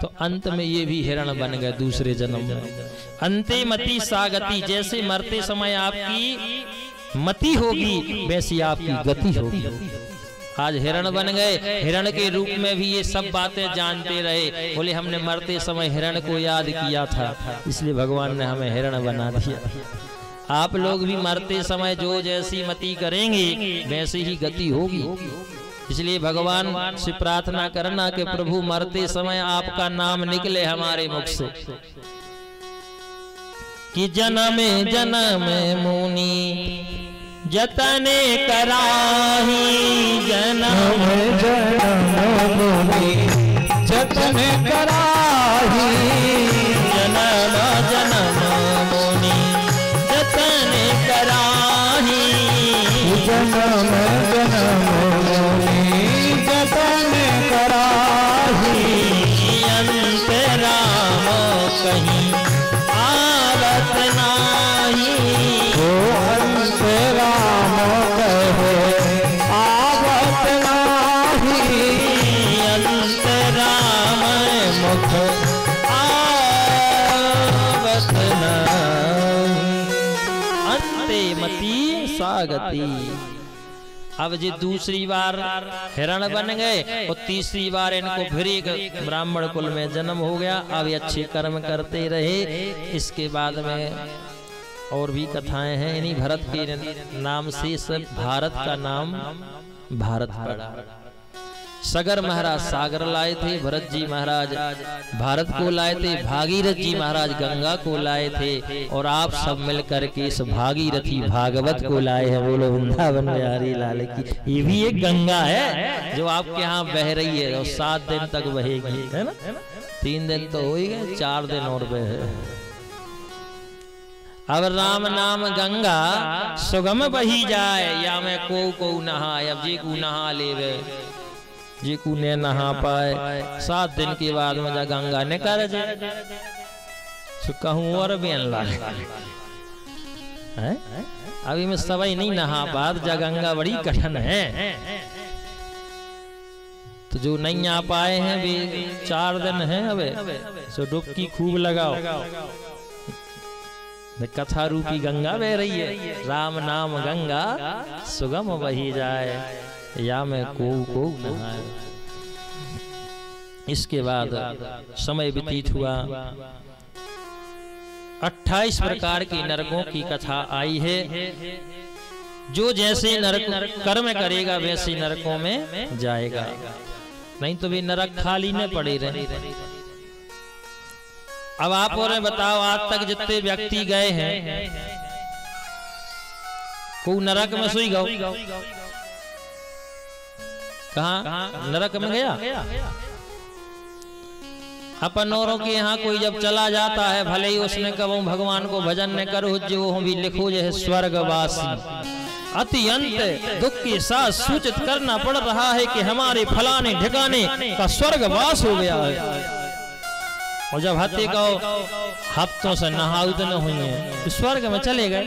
तो अंत में ये भी हिरण बन गए दूसरे जन्म में। अंते मति सागति, जैसे मरते समय आपकी मति होगी वैसी आपकी गति होगी। आज हिरण बन गए, हिरण के रूप में भी ये सब बातें जानते रहे। बोले हमने मरते समय हिरण को याद किया था, इसलिए भगवान ने हमें हिरण बना दिया। आप लोग भी मरते समय जो जैसी मति करेंगे वैसी ही गति होगी। इसलिए भगवान से प्रार्थना करना कि प्रभु मरते समय आपका नाम निकले हमारे मुख से, कि जन्मे जन्मे मुनि जतने कराही, जन्म जन्म मुनि जतने कराही, जन्म जन्म मुनि जतने कराही, जन्म जन्म मुनि जतने कराही, अंत राम कहीं आवत नाही, अंत राम कहे आवत नाही, अंत राम मुख आवत नाही, अंते मति सागति। अब जी दूसरी बार हिरण बन गए और तीसरी बार इनको फिर एक ब्राह्मण कुल में जन्म हो गया। अब ये अच्छे कर्म करते रहे। इसके बाद में और भी कथाएं हैं। इन्हीं भरत के नाम से सब भारत का नाम भारत पड़ा। सगर महाराज सागर लाए थे, भरत जी महाराज भारत को लाए थे, भागीरथ जी महाराज गंगा को लाए थे, और आप सब मिलकर के इस भागीरथी भागवत को लाए हैं। बोलो वृंदावन बिहारी लाल की। ये भी एक गंगा है जो आपके यहाँ बह रही है और 7 दिन तक बहेगी, है ना। 3 दिन तो हो ही गए, 4 दिन और बे है। अब राम नाम गंगा सुगम बही जाए, या मैं को नहाए। अब जे को नहा लेवे, जे को ने नहा पाए, 7 दिन के बाद मुझे गंगा ने कर जो कहूँ और बेन लागे। अभी मैं सवाई नहीं नहा पात, जा गंगा बड़ी कठिन है। तो जो नहीं आ पाए हैं भी 4 दिन हैं अबे, सो डुबकी खूब लगाओ। कथा रूपी गंगा बह रही है, राम नाम गंगा सुगम बही जाए, या मैं को नहाए। इसके बाद समय व्यतीत हुआ, 28 प्रकार के नरकों की कथा आई है। जो जैसे नरक कर्म करेगा वैसे नरकों में जाएगा, नहीं तो भी नरक खाली न पड़े रहे। अब आप और बताओ, आज तक जितने व्यक्ति गए हैं, को नरक में सोई गौ? कहाँ नरक में गया? अपन औरों के यहाँ कोई जब चला जाता है, भले ही उसने कबू भगवान को भजन न करो, जो भी लिखो जो है स्वर्गवासी। अत्यंत दुख के साथ सूचित करना पड़ रहा है कि हमारे फलाने ठिकाने का स्वर्गवास हो गया है। और जब हत्या को हफ्तों से नहाऊ तो न हुई है, तो स्वर्ग में चले गए।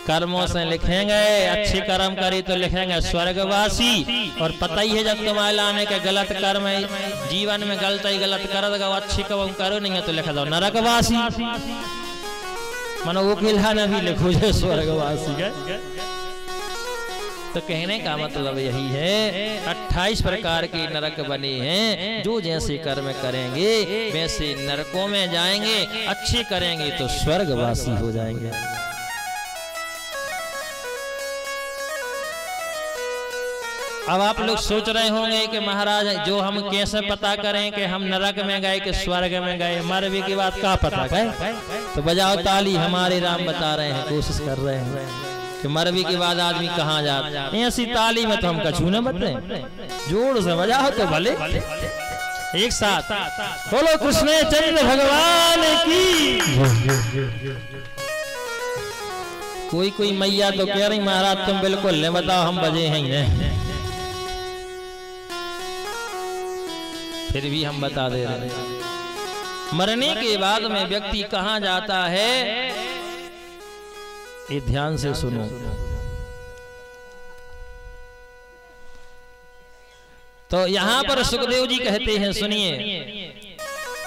कर्मों से लिखेंगे, अच्छे कर्म करी तो लिखेंगे स्वर्गवासी। और पता ही है जब तुम्हारे लाने के गलत कर्म जीवन में गलत ही गलत कर दो, अच्छी करो नहीं है तो लिखा दो नरकवासी। मनो वो किला न भी लिखो जो स्वर्गवासी का। तो कहने का मतलब यही है, 28 प्रकार के नरक बने हैं। जो जैसे कर्म करेंगे वैसे नरकों में जाएंगे, अच्छे करेंगे तो स्वर्गवासी हो जाएंगे। अब आप लोग सोच रहे होंगे कि महाराज जो हम कैसे पता करें कि हम नरक में गए कि स्वर्ग में गए, मरने की बात का पता गए? तो बजाओ ताली, हमारे राम बता रहे हैं, कोशिश कर रहे हैं कि मरवी के बाद आदमी कहाँ जाता है। ऐसी ताली में तो हम कछू न बदले, जोर से बजाओ तो भले एक साथ बोलो कृष्ण चंद्र भगवान की। कोई मैया तो कह रही महाराज तुम बिल्कुल नहीं बताओ, हम बजे हैं। फिर भी हम बता दे रहे हैं। मरने के बाद में व्यक्ति कहाँ जाता है, ये ध्यान से सुनो। तो यहाँ पर सुखदेव जी कहते हैं, सुनिए,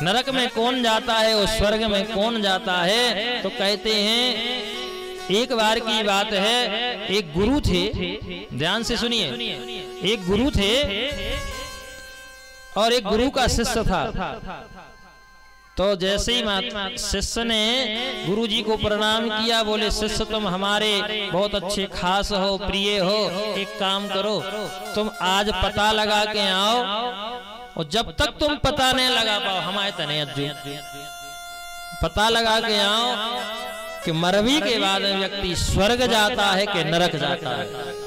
नरक में कौन जाता है और स्वर्ग में कौन जाता है? तो कहते हैं एक बार की बात है, एक गुरु थे, ध्यान से सुनिए, एक गुरु थे और एक गुरु का शिष्य था। तो जैसे ही शिष्य ने गुरु जी को प्रणाम किया, बोले शिष्य तुम हमारे बहुत अच्छे खास हो, प्रिय हो, एक काम करो तुम आज पता लगा के आओ, और जब तक तुम पता नहीं लगा पाओ हमारे तने अज्जू पता लगा के आओ कि मरवी के बाद व्यक्ति स्वर्ग जाता है कि नरक जाता है।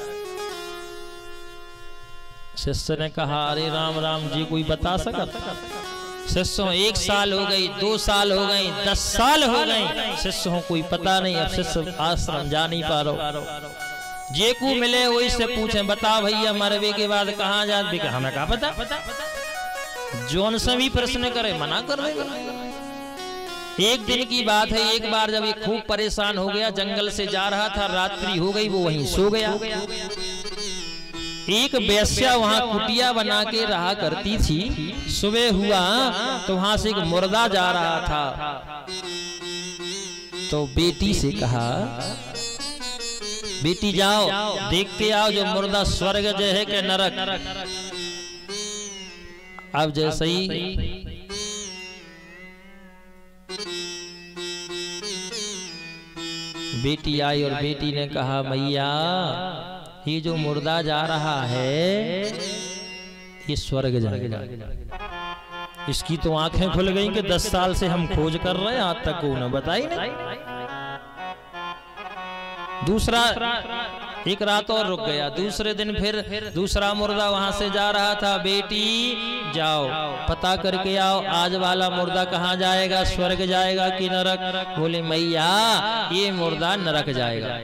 शिष्य ने कहा अरे राम राम जी कोई बता सकता? शिष्यों 1 साल हो गई, 2 साल हो गई, 10 साल हो गई, शिष्यों कोई पता नहीं। अब शिष्य आश्रम जा नहीं पा रहा, जे को मिले वही से पूछे बताओ भैया मरवे के बाद कहाँ जात भी? हमें कहा पता। जोन से भी प्रश्न करे मना कर देगा। एक दिन की बात है, एक बार जब ये खूब परेशान हो गया, जंगल से जा रहा था, रात्रि हो गई, वो वहीं सो गया। एक वेश्या वहां कुटिया बना के रहा करती थी। सुबह हुआ तो वहां से एक मुर्दा जा रहा था, तो बेटी से कहा बेटी जाओ देख के आओ जो मुर्दा स्वर्ग जो है कि नरक। अब जैसे ही बेटी आई और बेटी ने कहा मैया ये जो मुर्दा जा रहा है ये स्वर्ग जाएगा। इसकी तो आंखें खुल गई कि 10 साल से हम खोज कर रहे हैं, आज तक को न बताई नहीं। दूसरा एक रात और रुक गया। दूसरे दिन फिर दूसरा मुर्दा वहां से जा रहा था, बेटी जाओ पता करके आओ आज वाला मुर्दा कहाँ जाएगा, स्वर्ग जाएगा कि नरक। बोले मैया ये मुर्दा नरक जाएगा।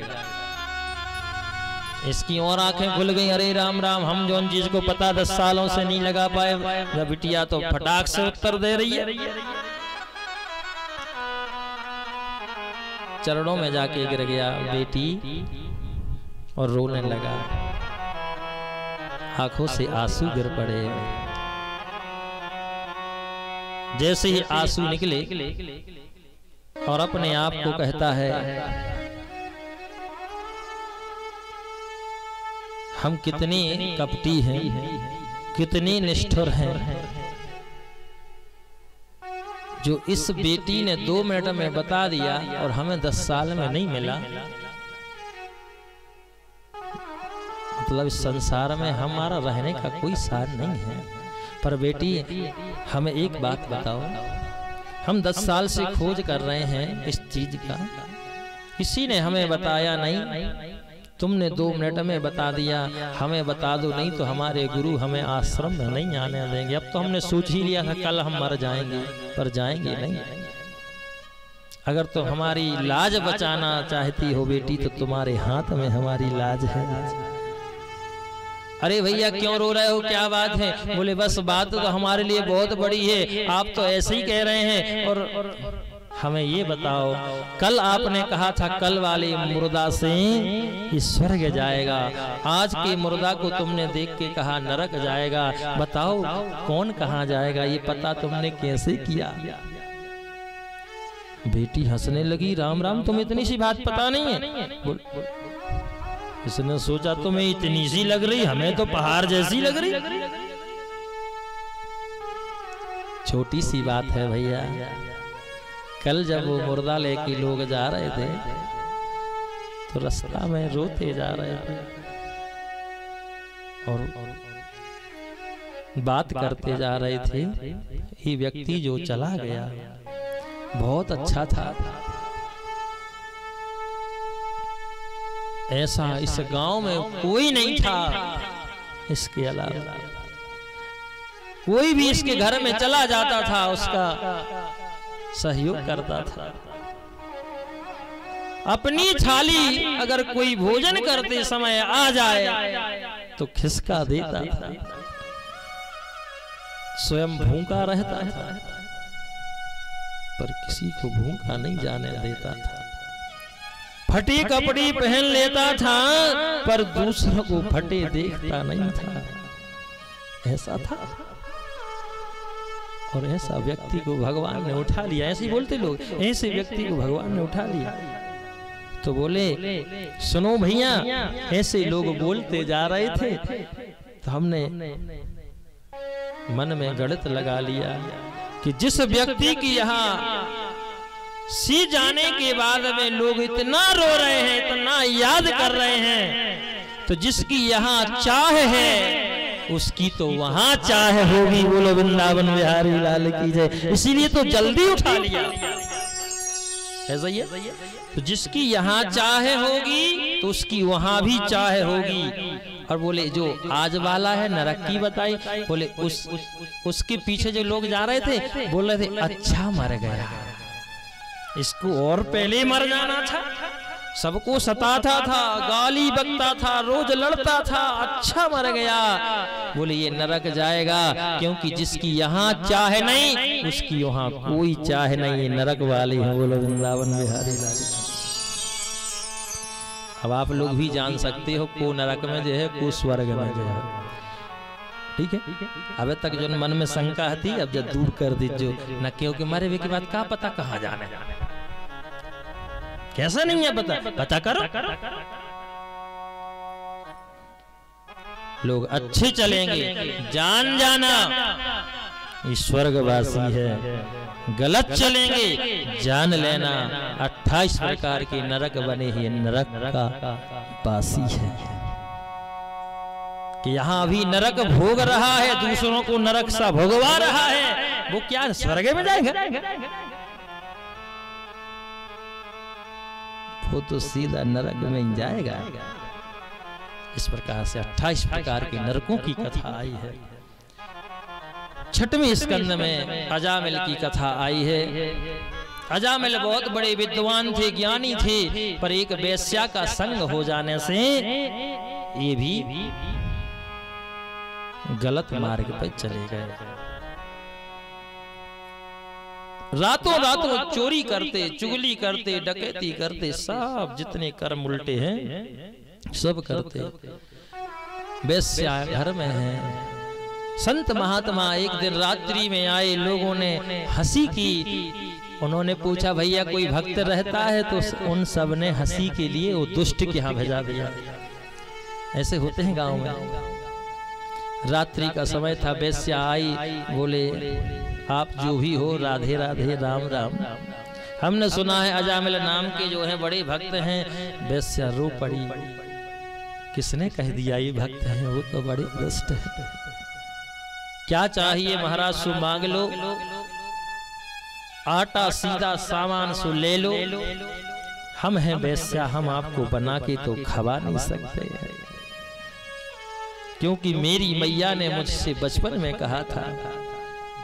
इसकी और आंखें खुल गई, अरे राम राम, हम जो चीज को पता 10 सालों से नहीं लगा पाए। जब बिटिया तो फटाक से उत्तर दे रही है। चरणों में जाके गिर गया बेटी और रोने लगा, आंखों से आंसू गिर पड़े। जैसे ही आंसू निकले और अपने आप को कहता है हम कितने कपटी हैं, कितने निष्ठुर हैं, जो इस बेटी ने 2 मिनट में बता दिया और हमें 10 साल में नहीं मिला। मतलब इस संसार में हमारा रहने का कोई सार नहीं है। पर बेटी हमें एक बात बताओ, हम 10 साल से खोज कर रहे हैं इस चीज का, किसी ने हमें बताया नहीं, तुमने 2 मिनट में बता दिया, हमें बता दो, नहीं तो हमारे गुरु हमें आश्रम में नहीं आने देंगे। अब तो हमने सोच ही लिया था कल हम मर जाएंगे, पर जाएंगे नहीं। अगर तो हमारी लाज बचाना चाहती हो बेटी तो तुम्हारे हाथ में हमारी लाज है। अरे भैया क्यों रो रहे हो, क्या बात है? बोले बस बात तो हमारे लिए बहुत बड़ी है, आप तो ऐसे ही कह रहे हैं। और हमें ये बताओ, कल आपने कहा था कल वाले मुर्दा से स्वर्ग जाएगा, आज के मुर्दा को तुमने देख के कहा नरक जाएगा। बताओ कौन कहाँ जाएगा, ये पता तुमने कैसे किया? बेटी हंसने लगी, राम राम तुम्हें इतनी सी बात पता नहीं है? इसने सोचा तुम्हें इतनी सी लग रही, हमें तो पहाड़ जैसी लग रही। छोटी सी बात है भैया। कल जब वो मुर्दा लेके लोग जा रहे थे तो रास्ता में रोते जा रहे थे और बात करते जा रहे थे। ये व्यक्ति जो चला गया बहुत अच्छा था, ऐसा इस गांव में कोई नहीं था इसके अलावा। कोई भी इसके घर में चला जाता था उसका सहयोग करता था। अपनी थाली अगर कोई भोजन करते समय आ जाए तो खिसका देता था, स्वयं भूखा रहता था पर किसी को भूखा नहीं जाने देता था। फटे कपड़े पहन लेता था पर दूसरों को फटे देखता नहीं था, ऐसा था। और ऐसा व्यक्ति को भगवान ने उठा लिया। ऐसे ही बोलते लोग, ऐसे व्यक्ति को भगवान ने उठा लिया। तो बोले सुनो भैया, ऐसे लोग बोलते जा रहे थे तो हमने मन में गणित लगा लिया कि जिस व्यक्ति की यहाँ सी जाने के बाद में लोग इतना रो रहे हैं, इतना याद कर रहे हैं, तो जिसकी यहाँ चाह है उसकी तो वहां चाह होगी। बोलो वृंदावन बिहारी लाल की जय। इसीलिए तो जल्दी उठा लिया। ऐसा ही है, तो जिसकी यहाँ चाह होगी तो उसकी वहां भी चाह होगी। और बोले जो आज वाला है नरक की बताई, बोले उसके पीछे जो लोग जा रहे थे बोल रहे थे अच्छा मर गया, इसको और पहले मर जाना था, सबको सताता था, गाली बकता था, रोज लड़ता था, अच्छा मर गया। बोले ये नरक जाएगा, क्योंकि जिसकी यहाँ चाह नहीं उसकी वहाँ कोई चाह नहीं, नरक वाले हैं। बोलो वृंदावन बिहारी लाल। अब आप लोग भी जान सकते हो को नरक में जो है, को स्वर्ग में जो है। ठीक है, अब तक जो मन में शंका थी अब जब दूर कर दीजिए न, क्योंकि मरे हुए के बाद क्या पता कहाँ जाना है, कैसा नहीं है पता, पता करो। लोग अच्छे चलेंगे, जान जाना स्वर्गवासी है, गलत चलेंगे जान लेना 28 प्रकार के नरक बने ही नरक का वासी है। कि यहाँ भी नरक भोग रहा है, दूसरों को नरक सा भोगवा रहा है, वो क्या स्वर्ग में जाएगा? वो तो सीधा नरक में ही जाएगा। इस प्रकार से 28 प्रकार के नरकों की कथा आई है। 6वें स्कंद में अजामिल की कथा आई है। अजामिल बहुत बड़े विद्वान थे, ज्ञानी थे, पर एक वेश्या का संग हो जाने से ये भी गलत मार्ग पर चले गए। रातों रातों चोरी करते, चुगली करते, डकैती करते, सब जितने कर्म उल्टे हैं सब करते। वेश्या घर में है। संत महात्मा एक दिन रात्रि में आए, लोगों ने हंसी की। उन्होंने पूछा भैया कोई भक्त रहता है? तो उन सब ने हंसी के लिए वो दुष्ट के यहाँ भेजा दिया। ऐसे होते हैं गांव में। रात्रि का समय था, वेश्या आई, बोले आप जो भी हो राधे राधे राम राम। हमने सुना है अजामिल नाम के जो है बड़े भक्त हैं। वेश्या रो पड़ी। किसने कह दिया ये भक्त है? वो तो बड़े दुष्ट है। क्या चाहिए महाराज? सु मांग लो, आटा सीधा सामान सु ले लो। हम हैं वेश्या, हम आपको बना के तो खवा नहीं सकते, क्योंकि मेरी मैया ने मुझसे बचपन में कहा था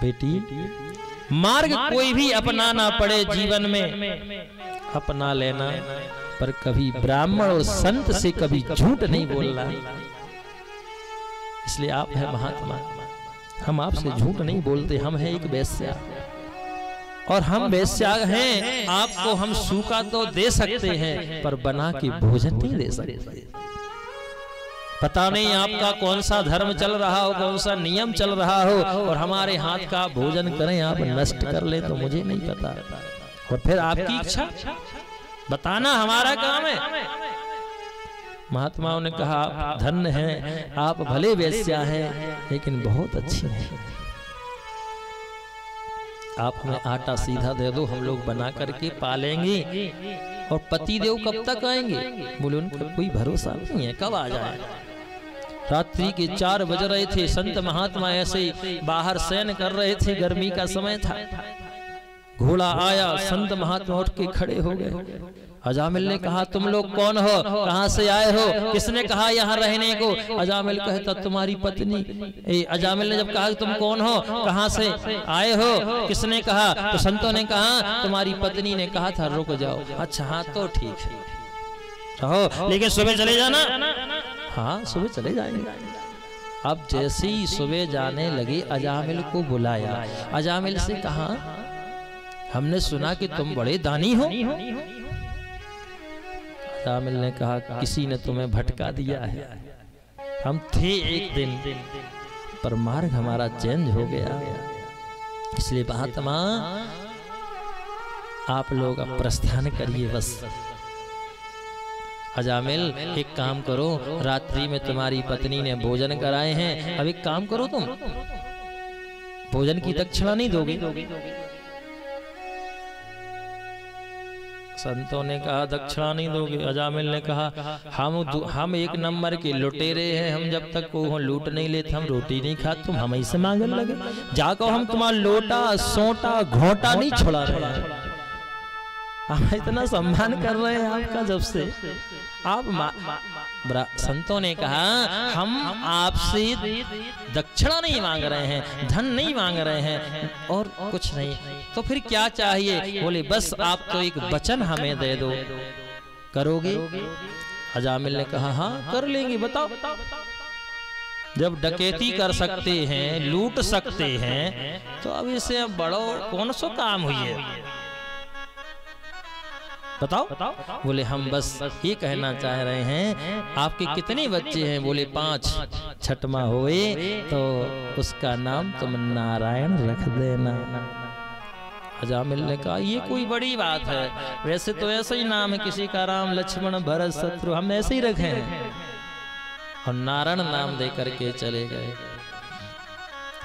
बेटी मार्ग कोई भी अपनाना पड़े जीवन में अपना लेना, पर कभी ब्राह्मण और संत से कभी झूठ नहीं बोलना। इसलिए आप हैं महात्मा, हम आपसे झूठ नहीं बोलते। हम हैं एक वेश्या, और हम वेश्या हैं। आपको हम सूखा तो दे सकते हैं, पर बना के भोजन नहीं दे सकते। पता नहीं आपका कौन सा धर्म चल रहा हो, कौन सा नियम चल रहा हो, और हमारे हाथ का भोजन करें आप नष्ट कर ले तो मुझे नहीं पता। और फिर आपकी इच्छा बताना हमारा काम है। महात्माओं ने कहा आप धन्य हैं, आप भले वेश्या हैं लेकिन बहुत अच्छी हैं। आप हमें आटा सीधा दे दो, हम लोग बना करके पालेंगे। और पति देव कब तक आएंगे? बोले उनका कोई भरोसा नहीं है, कब आ जाए। रात्रि के 4 बज रहे थे। संत महात्मा ऐसे बाहर शयन कर रहे थे, गर्मी का समय था। घोड़ा आया, संत महात्मा उठ के खड़े हो गए। अजामिल ने कहा तुम लोग कौन हो, कहां से आए हो, किसने कहा यहाँ रहने को? अजामिल कहता तुम्हारी पत्नी। अजामिल ने जब कहा तुम कौन हो, कहां से आए हो, किसने कहा? तो संतों ने कहा तुम्हारी पत्नी ने कहा था रुक जाओ। अच्छा हाँ तो ठीक है, रहो, लेकिन सुबह चले जाना। हाँ सुबह चले जाएंगे। अब जैसे ही सुबह जाने लगे अजामिल को बुलाया। अजामिल से कहा हमने सुना कि तुम बड़े दानी हो। अजामिल ने कहा किसी ने तुम्हें भटका दिया है। हम थे एक दिन, पर मार्ग हमारा चेंज हो गया, इसलिए महात्मा आप लोग अब प्रस्थान करिए बस। अजामिल एक काम करो, रात्रि में तुम्हारी पत्नी ने भोजन कराए हैं, अब एक काम करो तुम भोजन की दक्षिणा नहीं दोगे? संतों ने कहा दक्षिणा नहीं दोगे? अजामिल ने कहा हम 1 नंबर के लुटेरे हैं, हम जब तक को लूट नहीं लेते हम रोटी नहीं खाते, तुम हम से मांगने लगे। जाकर हम तुम्हारा लोटा सोटा घोटा नहीं छोड़ा रहे हैं, हम इतना सम्मान कर रहे हैं आपका जब से आप संतों ने कहा हम आपसे दक्षिणा नहीं मांग रहे हैं, धन नहीं मांग रहे हैं और कुछ नहीं, तो फिर क्या चाहिए? बोले बस आप तो एक वचन हमें दे दो, करोगे? अजामिल ने कहा हाँ कर लेंगे, बताओ। जब डकैती कर सकते हैं, लूट सकते हैं, तो अब इससे बड़ो कौन सा काम हुई है, बताओ। बोले हम बस ये कहना चाह रहे हैं आपके कितने बच्चे हैं? बोले 5। 6वां होए तो उसका नाम तुम नारायण रख देना। अजामिल ने कहा ये कोई बड़ी बात है, वैसे तो ऐसा ही नाम है किसी का, राम लक्ष्मण भरत शत्रु, हम ऐसे ही रखे हैं। और नारायण नाम दे करके चले गए।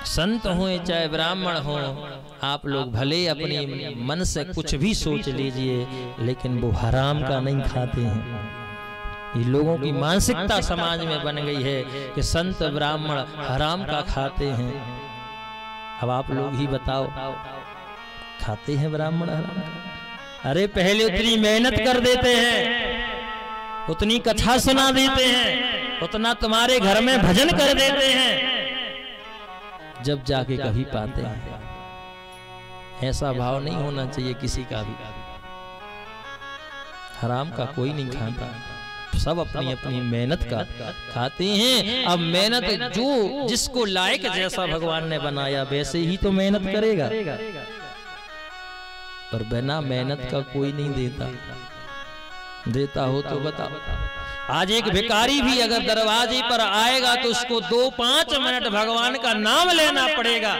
संत हो चाहे ब्राह्मण हो, आप लोग भले अपनी मन से कुछ भी सोच लीजिए, लेकिन वो हराम का नहीं खाते हैं। ये लोगों की मानसिकता समाज में बन गई है कि संत ब्राह्मण हराम का खाते हैं। अब आप लोग ही बताओ, खाते हैं ब्राह्मण हराम का? अरे पहले उतनी मेहनत कर देते हैं, उतनी कथा सुना देते हैं, उतना तुम्हारे घर में भजन कर देते हैं, जब जाके कभी पाते हैं। ऐसा भाव नहीं होना चाहिए किसी का भी। हराम का कोई नहीं खाता, सब अपनी अपनी मेहनत का खाते हैं। अब मेहनत जो जिसको लायक जैसा भगवान ने बनाया वैसे ही तो मेहनत करेगा, पर बिना मेहनत का कोई नहीं देता। देता हो तो बताओ। आज एक भिखारी भी अगर दरवाजे पर आएगा तो उसको 2-5 मिनट भगवान का नाम लेना पड़ेगा,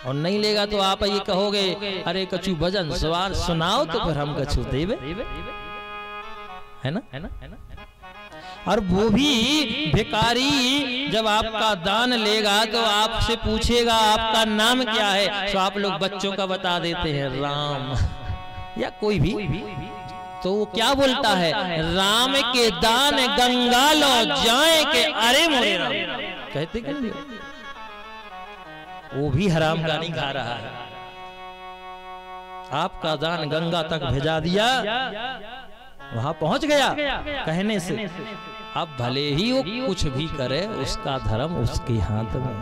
और नहीं लेगा तो आप ये कहोगे अरे कछु भजन सवार सुनाओ तो फिर हम कछु देवे, है ना। और वो भी भिखारी जब आपका दान लेगा तो आपसे पूछेगा आपका नाम क्या है, तो आप लोग बच्चों का बता देते हैं राम या कोई भी, तो वो क्या बोलता है, राम के दान गंगा लो जाए के अरे मोरे राम, कहते कि नहीं। वो भी हराम का नहीं खा रहा है। आपका दान गंगा तक भेजा दिया, वहां पहुंच गया कहने से। अब भले ही वो कुछ भी करे, उसका धर्म उसके हाथ में।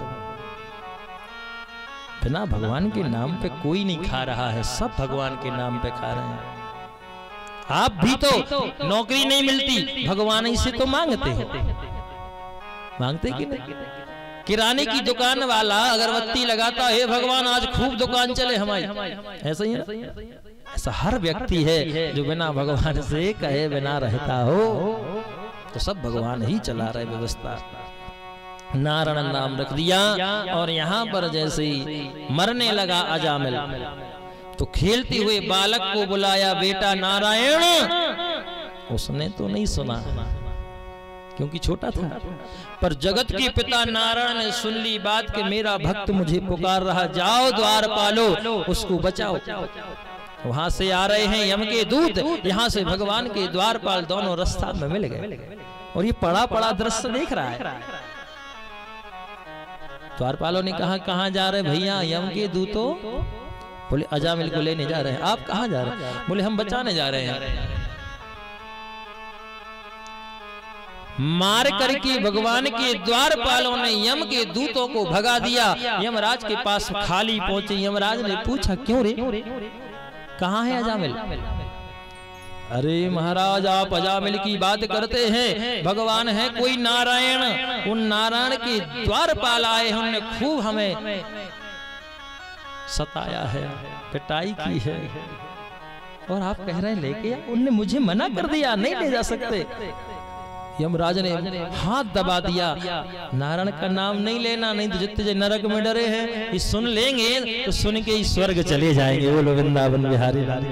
बिना भगवान के नाम पे कोई नहीं खा रहा है, सब भगवान के नाम पे खा रहे हैं। आप भी तो नौकरी नहीं मिलती, भगवान ही से तो मांगते हो, मांगते कि नहीं। किराने की दुकान वाला अगरबत्ती लगाता है, भगवान आज खूब दुकान चले हमारी, ऐसा ही है। ऐसा हर व्यक्ति है जो बिना भगवान से कहे बिना रहता हो, तो सब भगवान ही चला रहे व्यवस्था। नारायण नाम रख दिया, और यहाँ पर जैसे ही मरने लगा अजामिल, तो खेलते हुए बालक को बुलाया, बेटा नारायण। उसने तो नहीं सुना क्योंकि छोटा था, पर जगत के पिता नारायण ने सुन ली बात कि मेरा भक्त मुझे पुकार रहा, जाओ द्वार पालो, उसको बचाओ। वहां से आ रहे हैं यम के दूत, यहाँ से भगवान के द्वारपाल, दोनों रास्ता में मिल गए, और ये पड़ा पड़ा दृश्य देख रहा है। द्वारपालों ने कहा कहाँ जा रहे भैया, यम के दूतों। बोले अजामिल को लेने जा रहे हैं। आप कहाँ जा रहे हैं? बोले हम बचाने जा रहे हैं। मार करके भगवान के द्वारपालों ने यम के दूतों को भगा दिया। यमराज के पास खाली पहुंचे। यमराज ने पूछा क्यों रे, कहाँ है अजामिल? अरे महाराज आप अजामिल की बात करते हैं, भगवान है कोई नारायण, उन नारायण के द्वारपाल आए, हमने खूब हमें सताया है, पिटाई की है, और आप कह रहे हैं लेके। उनने मुझे मना कर दिया, नहीं ले जा सकते। यमराज ने हाथ दबा दिया, नारायण का नाम नहीं लेना, नहीं तो जितने नरक में डरे हैं ये सुन लेंगे तो सुन के ही स्वर्ग चले जाएंगे। बोलो वृंदावन बिहारी लाल।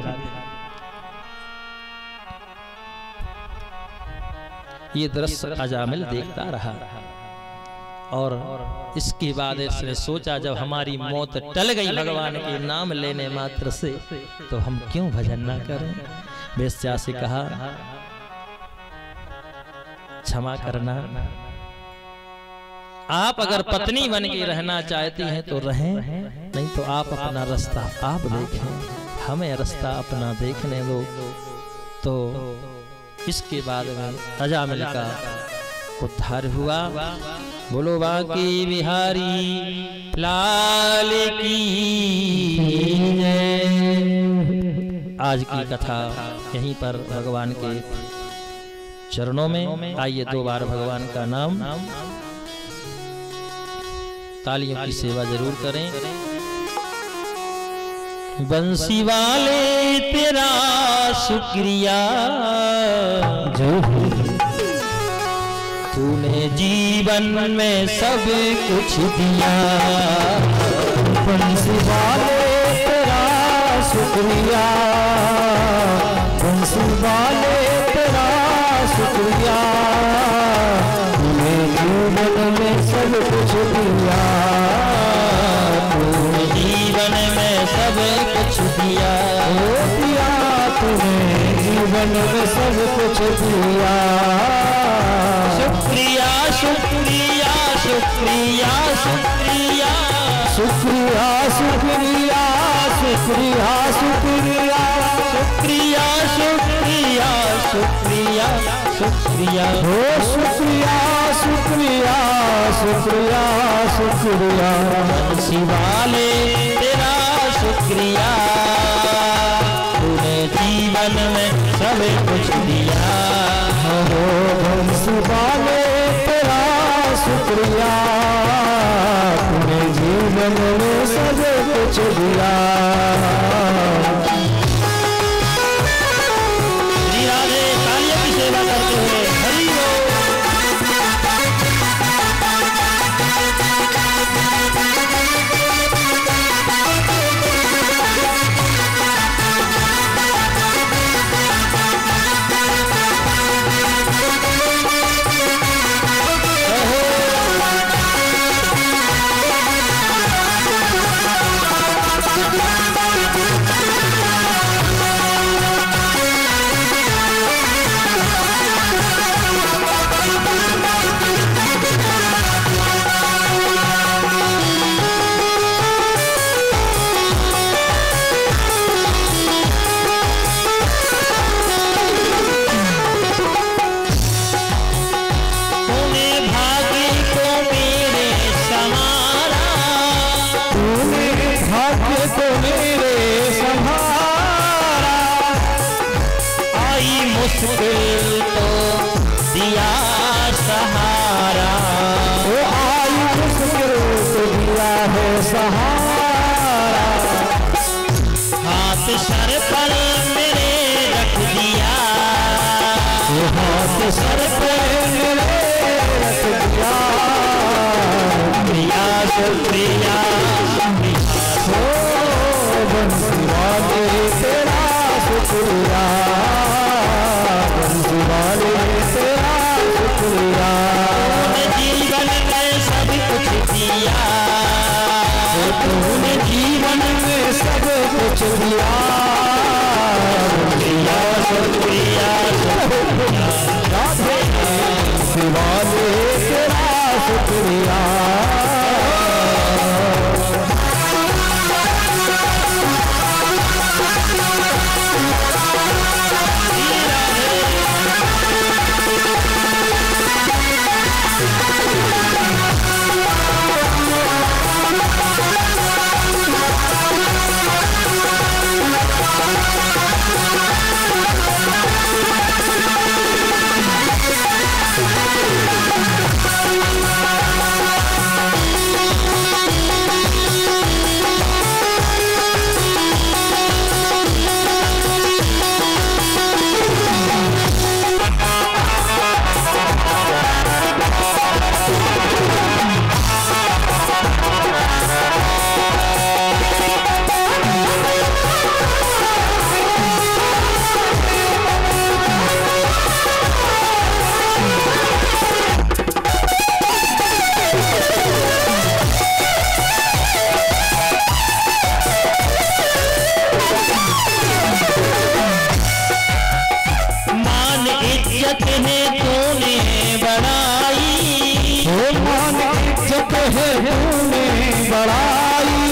ये दृश्य अजामिल देखता रहा, और इसके बाद इसने सोचा जब हमारी मौत टल गई भगवान के नाम लेने मात्र से, तो हम क्यों भजन ना करें। वेश्या से कहा क्षमा करना, आप अगर पत्नी बन के रहना चाहती हैं तो रहें, नहीं तो आप अपना रास्ता आप देखें, हमें रास्ता अपना देखने दो। तो इसके बाद में अजामिल का उद्धार हुआ। बोलो बांके बिहारी लाल की जय। आज की कथा यहीं पर भगवान के चरणों में। आइए 2 बार भगवान का नाम, तालियों की सेवा जरूर करें। बंसी वाले तेरा शुक्रिया, तूने जीवन में सब कुछ दिया। बंसी वाले तेरा शुक्रिया, बंसी वाले तेरा शुक्रिया, तूने जीवन में सब कुछ दिया। तूने जीवन में सब कुछ दिया, दिया तूने जीवन में सब कुछ दिया। शुक्रिया शुक्रिया शुक्रिया शुक्रिया शुक्रिया शुक्रिया शुक्रिया शुक्रिया शुक्रिया शुक्रिया शुक्रिया शुक्रिया हो शुक्रिया शुक्रिया शुक्रिया शुक्रिया बंसी वाले तेरा शुक्रिया तूने जीवन में सब कुछ दिया हो बंसी वाले तेरा शुक्रिया तूने जीवन में सब कुछ दिया श्री राधे कालिया की सेवा करते हुए हरि बोल मुश्किल तो दिया सहारा वो आई मुश्किल तो दिया है सहारा हाथ सर पर मेरे रख दिया वो हाथ सर पर मेरे रख दिया प्रिया शुक्रिया हो बंसी वाले तेरा शुक्रिया बंसी वाले तेरा शुक्रिया जीवन में सब कुछ दिया तूने जीवन में सब कुछ दिया प्रिया शुक्रिया बंसी वाले तेरा शुक्रिया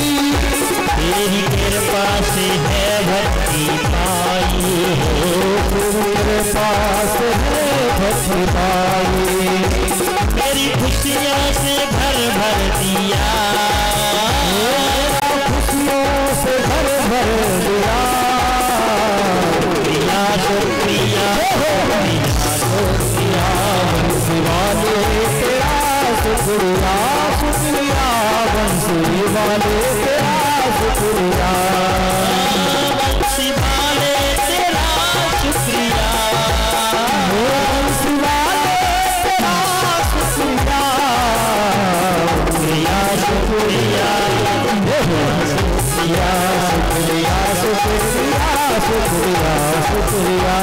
तेरी कृपा से है भक्ति पाई हो, तेरे पास है भक्ति पाई, तेरी खुशियों से भर भर दिया, खुशियों से भर भर दिया। प्रिया शुक्रिया शुक्रिया बंसी वाले तेरा शुक्रिया, शुक्रिया बंसी वाले तेरा शुक्रिया, बंसी वाले तेरा शुक्रिया, बंसी वाले तेरा शुक्रिया, प्रिया शुक्रिया शुक्रिया शुक्रिया शुक्रिया शुक्रिया शुक्रिया।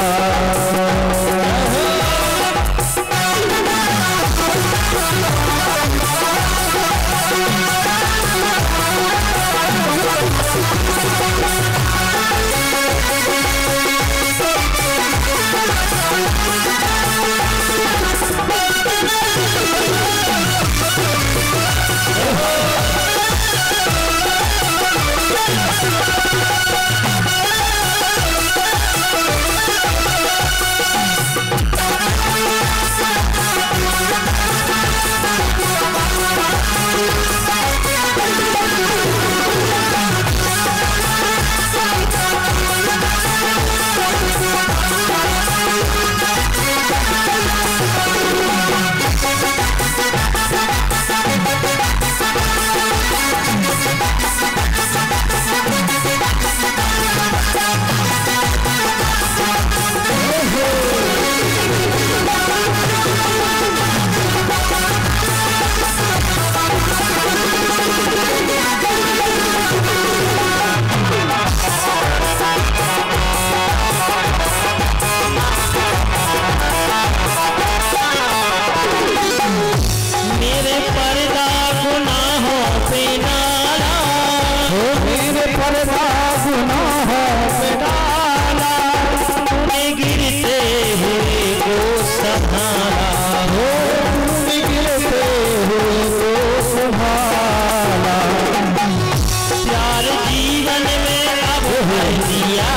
दिया,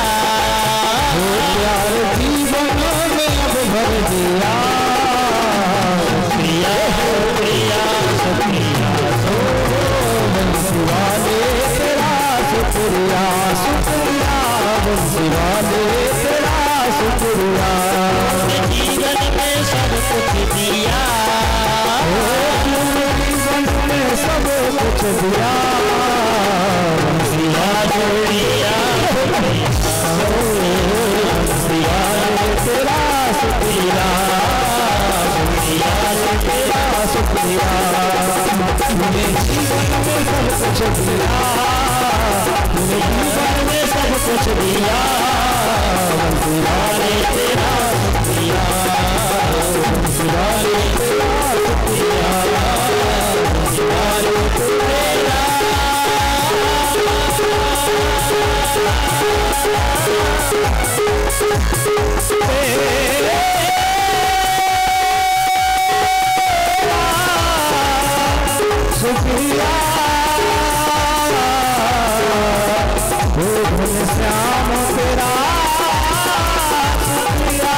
प्यार जीवन में अब भर दिया। शुक्रिया शुक्रिया शुक्रिया बंसी वाले तेरा शुक्रिया शुक्रिया, बंसी वाले तेरा शुक्रिया। जीवन में सब कुछ दिया, जीवन में सब कुछ दिया। बंसी वाले बंसी वाले तेरा शुक्रिया शुक्रिया तेरा शुक्रिया। तूने जीवन में सब कुछ दिया, तूने जीवन में सब कुछ दिया। बंसी वाले तेरा शुक्रिया, बंसी वाले तेरा शुक्रिया, बंसी वाले तेरा शुक्रिया। हो घनश्याम तेरा शुक्रिया,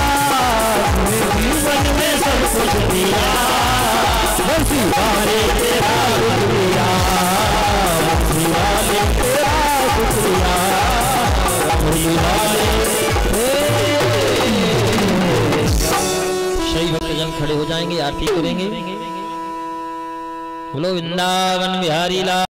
तूने जीवन में सब कुछ दिया। बंसी वाले तेरा शुक्रिया, बंसी वाले तेरा शुक्रिया, बंसी वाले। सही भक्तजन खड़े हो जाएंगे, आरती करेंगे। बोलो वृंदावन बिहारी लाल।